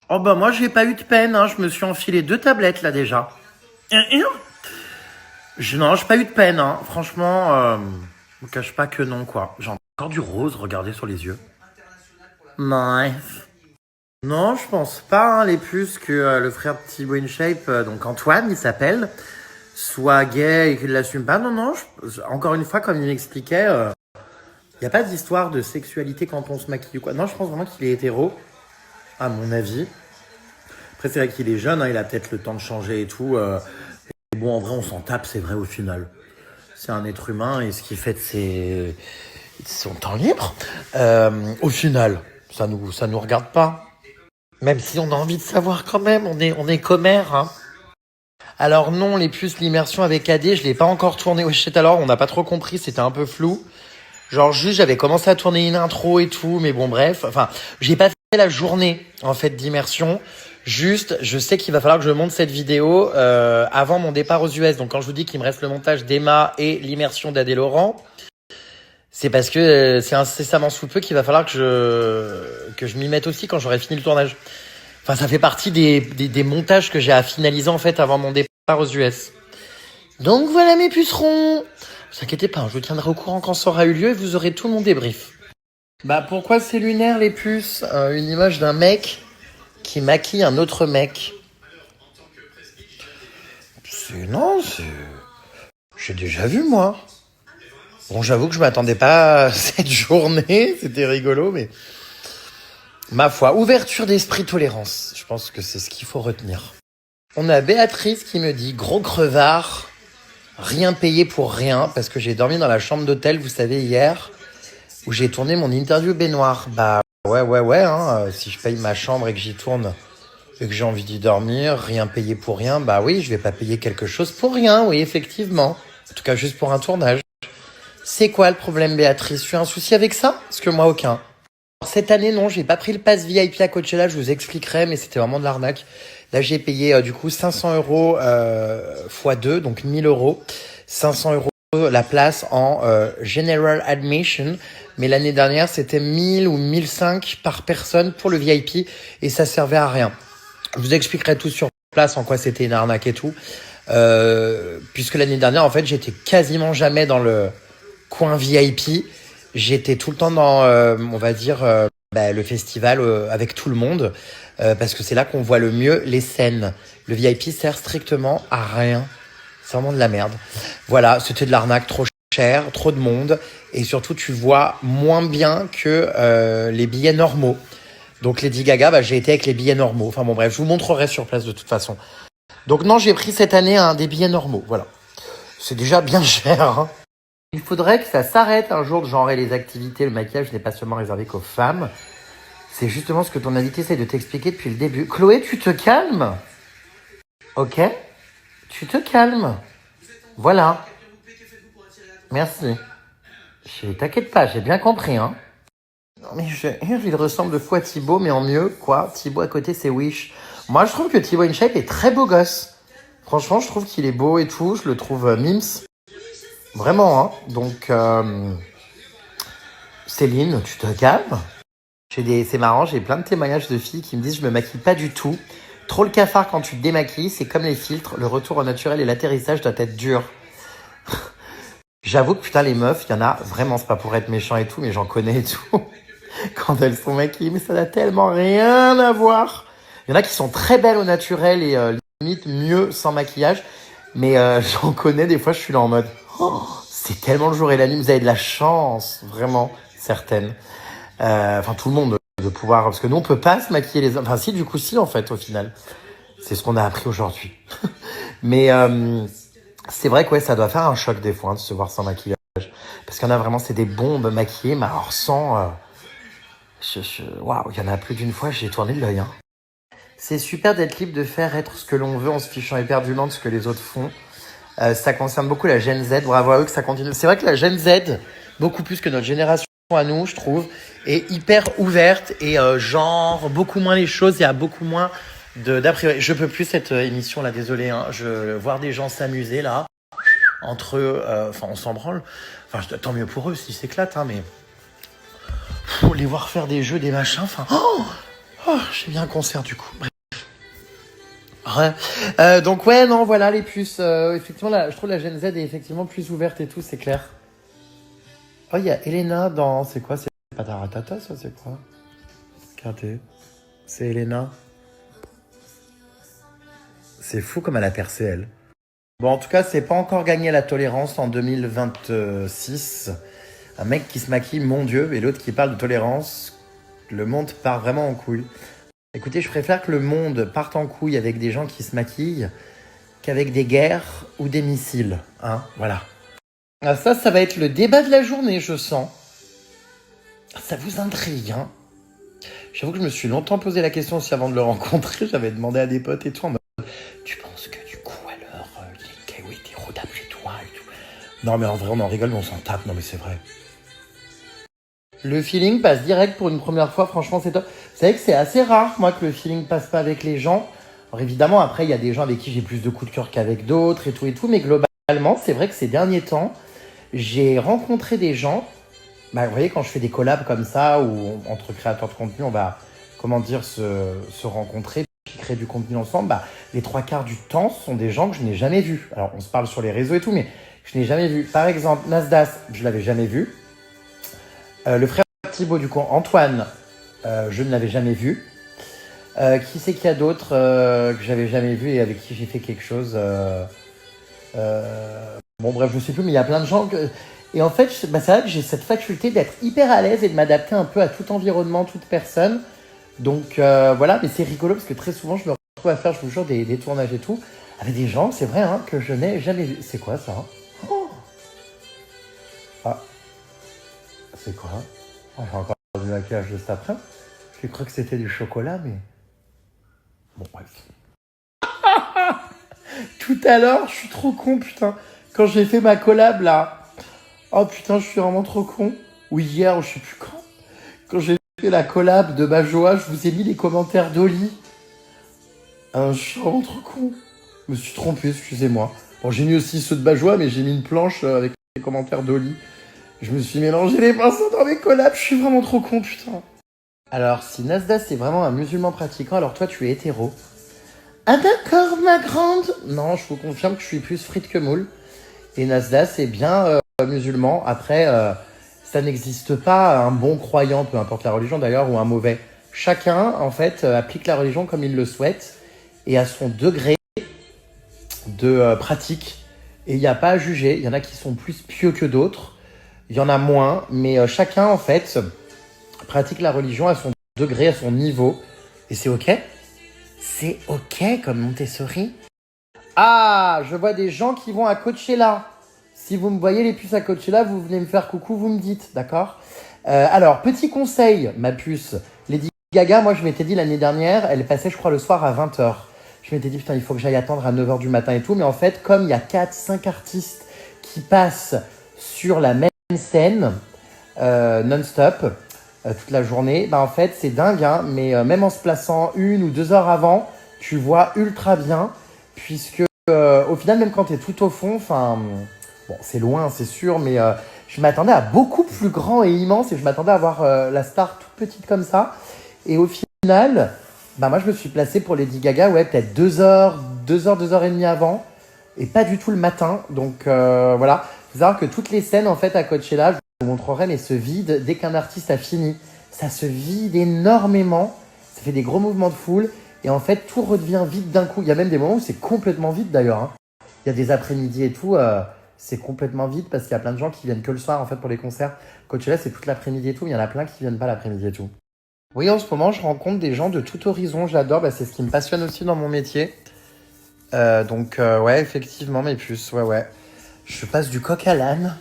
Oh bah moi j'ai pas eu de peine, hein. Je me suis enfilé 2 tablettes là déjà. Non, j'ai pas eu de peine, hein. Franchement, je vous cache pas que non quoi. J'ai encore du rose, regardez sur les yeux. Nice. Non, je pense pas, hein, les puces, que le frère de Thibaut InShape, donc Antoine il s'appelle, soit gay et qu'il l'assume pas. Non, encore une fois, comme il m'expliquait, il n'y a pas d'histoire de sexualité quand on se maquille ou quoi. Non, je pense vraiment qu'il est hétéro, à mon avis. Après, c'est vrai qu'il est jeune, hein, il a peut-être le temps de changer et tout. Et bon, en vrai, on s'en tape, c'est vrai au final. C'est un être humain et ce qu'il fait de son temps libre, au final, ça nous regarde pas. Même si on a envie de savoir quand même, on est commères, hein. Alors non, les puces, l'immersion avec AD, je l'ai pas encore tourné. Oui, je sais alors, on n'a pas trop compris, c'était un peu flou. Genre juste, j'avais commencé à tourner une intro et tout, mais bon bref. Enfin, j'ai pas fait la journée en fait d'immersion. Juste, je sais qu'il va falloir que je monte cette vidéo avant mon départ aux US. Donc quand je vous dis qu'il me reste le montage d'Emma et l'immersion d'Adé Laurent, c'est parce que c'est incessamment sous peu qu'il va falloir que je m'y mette aussi quand j'aurai fini le tournage. Enfin, ça fait partie des montages que j'ai à finaliser en fait avant mon départ aux US. Donc voilà mes pucerons. Ne vous inquiétez pas, je vous tiendrai au courant quand ça aura eu lieu et vous aurez tout mon débrief. Bah pourquoi c'est lunaire les puces? Une image d'un mec qui maquille un autre mec. Non, j'ai déjà vu moi. Bon, j'avoue que je m'attendais pas à cette journée, c'était rigolo, mais ma foi, ouverture d'esprit, tolérance. Je pense que c'est ce qu'il faut retenir. On a Béatrice qui me dit gros crevard, rien payé pour rien, parce que j'ai dormi dans la chambre d'hôtel, vous savez, hier, où j'ai tourné mon interview baignoire. Bah ouais, si je paye ma chambre et que j'y tourne et que j'ai envie d'y dormir, rien payé pour rien, bah oui, je vais pas payer quelque chose pour rien, oui, effectivement. En tout cas, juste pour un tournage. C'est quoi le problème, Béatrice? Tu as un souci avec ça? Parce que moi, aucun. Alors, cette année, non, j'ai pas pris le pass VIP à Coachella, je vous expliquerai, mais c'était vraiment de l'arnaque. Là, j'ai payé du coup 500 € x 2, donc 1000 €. 500 € la place en General Admission. Mais l'année dernière, c'était 1000 ou 1005 par personne pour le VIP et ça servait à rien. Je vous expliquerai tout sur place, en quoi c'était une arnaque et tout. Puisque l'année dernière, en fait, j'étais quasiment jamais dans le coin VIP. J'étais tout le temps dans, on va dire, le festival avec tout le monde. Parce que c'est là qu'on voit le mieux les scènes. Le VIP sert strictement à rien. C'est vraiment de la merde. Voilà, c'était de l'arnaque, trop cher, trop de monde. Et surtout, tu vois moins bien que les billets normaux. Donc Lady Gaga, j'ai été avec les billets normaux. Enfin bon bref, je vous montrerai sur place de toute façon. Donc non, j'ai pris cette année des billets normaux, voilà. C'est déjà bien cher. Hein. Il faudrait que ça s'arrête un jour de genrer les activités. Le maquillage n'est pas seulement réservé qu'aux femmes. C'est justement ce que ton invité essaie de t'expliquer depuis le début. Chloé, tu te calmes? Ok? Tu te calmes. Voilà. Merci. T'inquiète pas, j'ai bien compris, hein. Non mais il ressemble de fou à Thibaut, mais en mieux, quoi. Thibaut à côté, c'est Wish. Moi, je trouve que Thibaut InShape est très beau gosse. Franchement, je trouve qu'il est beau et tout. Je le trouve mims. Vraiment, hein. Donc, Céline, tu te calmes. C'est marrant, j'ai plein de témoignages de filles qui me disent « Je me maquille pas du tout. Trop le cafard quand tu te démaquilles, c'est comme les filtres. Le retour au naturel et l'atterrissage doit être dur. » J'avoue que putain, les meufs, il y en a vraiment, c'est pas pour être méchant et tout, mais j'en connais et tout. Quand elles sont maquillées, mais ça n'a tellement rien à voir. Il y en a qui sont très belles au naturel et limite mieux sans maquillage. Mais j'en connais, des fois, je suis là en mode oh, c'est tellement le jour et la nuit. Vous avez de la chance, vraiment, certaines. Enfin, tout le monde de pouvoir... Parce que nous, on peut pas se maquiller les hommes. Enfin, si, du coup, si, en fait, au final. C'est ce qu'on a appris aujourd'hui. Mais c'est vrai que ouais, ça doit faire un choc des fois de se voir sans maquillage. Parce qu'il y en a vraiment, c'est des bombes maquillées, mais alors sans... Waouh, il y en a plus d'une fois, j'ai tourné de l'œil. Hein. C'est super d'être libre de faire être ce que l'on veut en se fichant éperdument de ce que les autres font. Ça concerne beaucoup la Gen Z. Bravo à eux que ça continue. C'est vrai que la Gen Z, beaucoup plus que notre génération à nous, je trouve, est hyper ouverte et genre beaucoup moins les choses. Il y a beaucoup moins d'a priori. Je peux plus cette émission là, désolé. Hein. Voir des gens s'amuser là entre eux. Enfin, on s'en branle. Enfin, tant mieux pour eux s'ils s'éclatent, hein, mais les voir faire des jeux, des machins. Enfin, j'ai bien un concert du coup. Bref. Ouais. Donc ouais, non, voilà les puces. Effectivement, je trouve la Gen Z est effectivement plus ouverte et tout, c'est clair. Oh, il y a Elena dans... C'est quoi? C'est pas Taratata, ça? C'est quoi? Regardez. C'est Elena. C'est fou comme elle a percé, elle. Bon, en tout cas, c'est pas encore gagné la tolérance en 2026. Un mec qui se maquille, mon Dieu, et l'autre qui parle de tolérance. Le monde part vraiment en couille. Écoutez, je préfère que le monde parte en couille avec des gens qui se maquillent qu'avec des guerres ou des missiles. Hein, voilà. Ah, ça va être le débat de la journée, je sens. Ça vous intrigue, hein? J'avoue que je me suis longtemps posé la question aussi avant de le rencontrer. J'avais demandé à des potes et tout en mode tu penses que du coup, alors, il est hétéro d'après toi et tout? Non, mais en vrai, on en rigole, mais on s'en tape. Non, mais c'est vrai. Le feeling passe direct pour une première fois. Franchement, c'est top. savez que c'est assez rare, moi, que le feeling passe pas avec les gens. Alors évidemment, après, il y a des gens avec qui j'ai plus de coups de cœur qu'avec d'autres et tout, mais globalement, c'est vrai que ces derniers temps, j'ai rencontré des gens, bah, vous voyez, quand je fais des collabs comme ça, où entre créateurs de contenu, on va, comment dire, se rencontrer, puis créer du contenu ensemble, bah, les trois quarts du temps sont des gens que je n'ai jamais vus. Alors, on se parle sur les réseaux et tout, mais je n'ai jamais vu. Par exemple, Nasdaq, je l'avais jamais vu. Le frère Thibaut, du coup, Antoine, je ne l'avais jamais vu. Qui c'est qu'il y a d'autres que j'avais jamais vu et avec qui j'ai fait quelque chose bon, bref, je sais plus, mais il y a plein de gens que... Et en fait, bah, c'est vrai que j'ai cette faculté d'être hyper à l'aise et de m'adapter un peu à tout environnement, toute personne. Donc voilà, mais c'est rigolo parce que très souvent, je me retrouve à faire, je vous jure, des tournages et tout, avec des gens, c'est vrai, hein, que je n'ai jamais vu. C'est quoi ça, hein? Oh, ah, c'est quoi? Oh, j'ai encore du maquillage juste après. Je crois que c'était du chocolat, mais... Bon, bref. Tout à l'heure, je suis trop con, putain. Quand j'ai fait ma collab, là... Oh putain, je suis vraiment trop con. Ou hier, ou je sais plus quand. Quand j'ai fait la collab de Bajoa, je vous ai mis les commentaires d'Oli. Je suis vraiment trop con. Je me suis trompé, excusez-moi. Bon, j'ai mis aussi ceux de Bajoa, mais j'ai mis une planche avec les commentaires d'Oli. Je me suis mélangé les pinceaux dans mes collabs, je suis vraiment trop con, putain. Alors, si Nasdaq c'est vraiment un musulman pratiquant, alors toi tu es hétéro. Ah d'accord, ma grande. Non, je vous confirme que je suis plus frite que moule. Et Nasdaq c'est bien musulman. Après, ça n'existe pas un bon croyant, peu importe la religion d'ailleurs, ou un mauvais. Chacun, en fait, applique la religion comme il le souhaite et à son degré de pratique. Et il n'y a pas à juger. Il y en a qui sont plus pieux que d'autres. Il y en a moins. Mais chacun, en fait, pratique la religion à son degré, à son niveau. Et c'est OK. C'est OK comme Montessori. Ah, je vois des gens qui vont à Coachella. Si vous me voyez les puces à Coachella, vous venez me faire coucou, vous me dites, d'accord? Alors, petit conseil, ma puce. Lady Gaga, moi je m'étais dit l'année dernière, elle passait je crois le soir à 20h. Je m'étais dit putain, il faut que j'aille attendre à 9h du matin et tout. Mais en fait, comme il y a 4-5 artistes qui passent sur la même scène non-stop toute la journée, bah en fait c'est dingue, hein, mais même en se plaçant 1 ou 2 heures avant, tu vois ultra bien, puisque au final, même quand tu es tout au fond, enfin, bon, c'est loin, c'est sûr, mais je m'attendais à beaucoup plus grand et immense, et je m'attendais à voir la star toute petite comme ça. Et au final, bah moi je me suis placé pour Lady Gaga, ouais, peut-être 2 heures et demie avant, et pas du tout le matin. Donc voilà, il faut savoir que toutes les scènes en fait à Coachella, je vous montrerai, mais se vident dès qu'un artiste a fini. Ça se vide énormément, ça fait des gros mouvements de foule, et en fait tout redevient vide d'un coup. Il y a même des moments où c'est complètement vide d'ailleurs, hein. Il y a des après-midi et tout, c'est complètement vide parce qu'il y a plein de gens qui viennent que le soir en fait pour les concerts. Coachella c'est toute l'après-midi et tout, mais il y en a plein qui viennent pas l'après-midi et tout. Oui, en ce moment je rencontre des gens de tout horizon, j'adore, bah, c'est ce qui me passionne aussi dans mon métier. Donc ouais, effectivement mes puces, ouais. Je passe du coq à l'âne.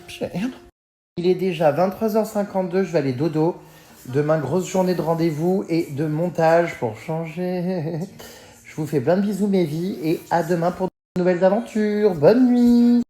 Il est déjà 23h52, je vais aller dodo. Demain, grosse journée de rendez-vous et de montage pour changer. Je vous fais plein de bisous mes vies et à demain pour de nouvelles aventures. Bonne nuit!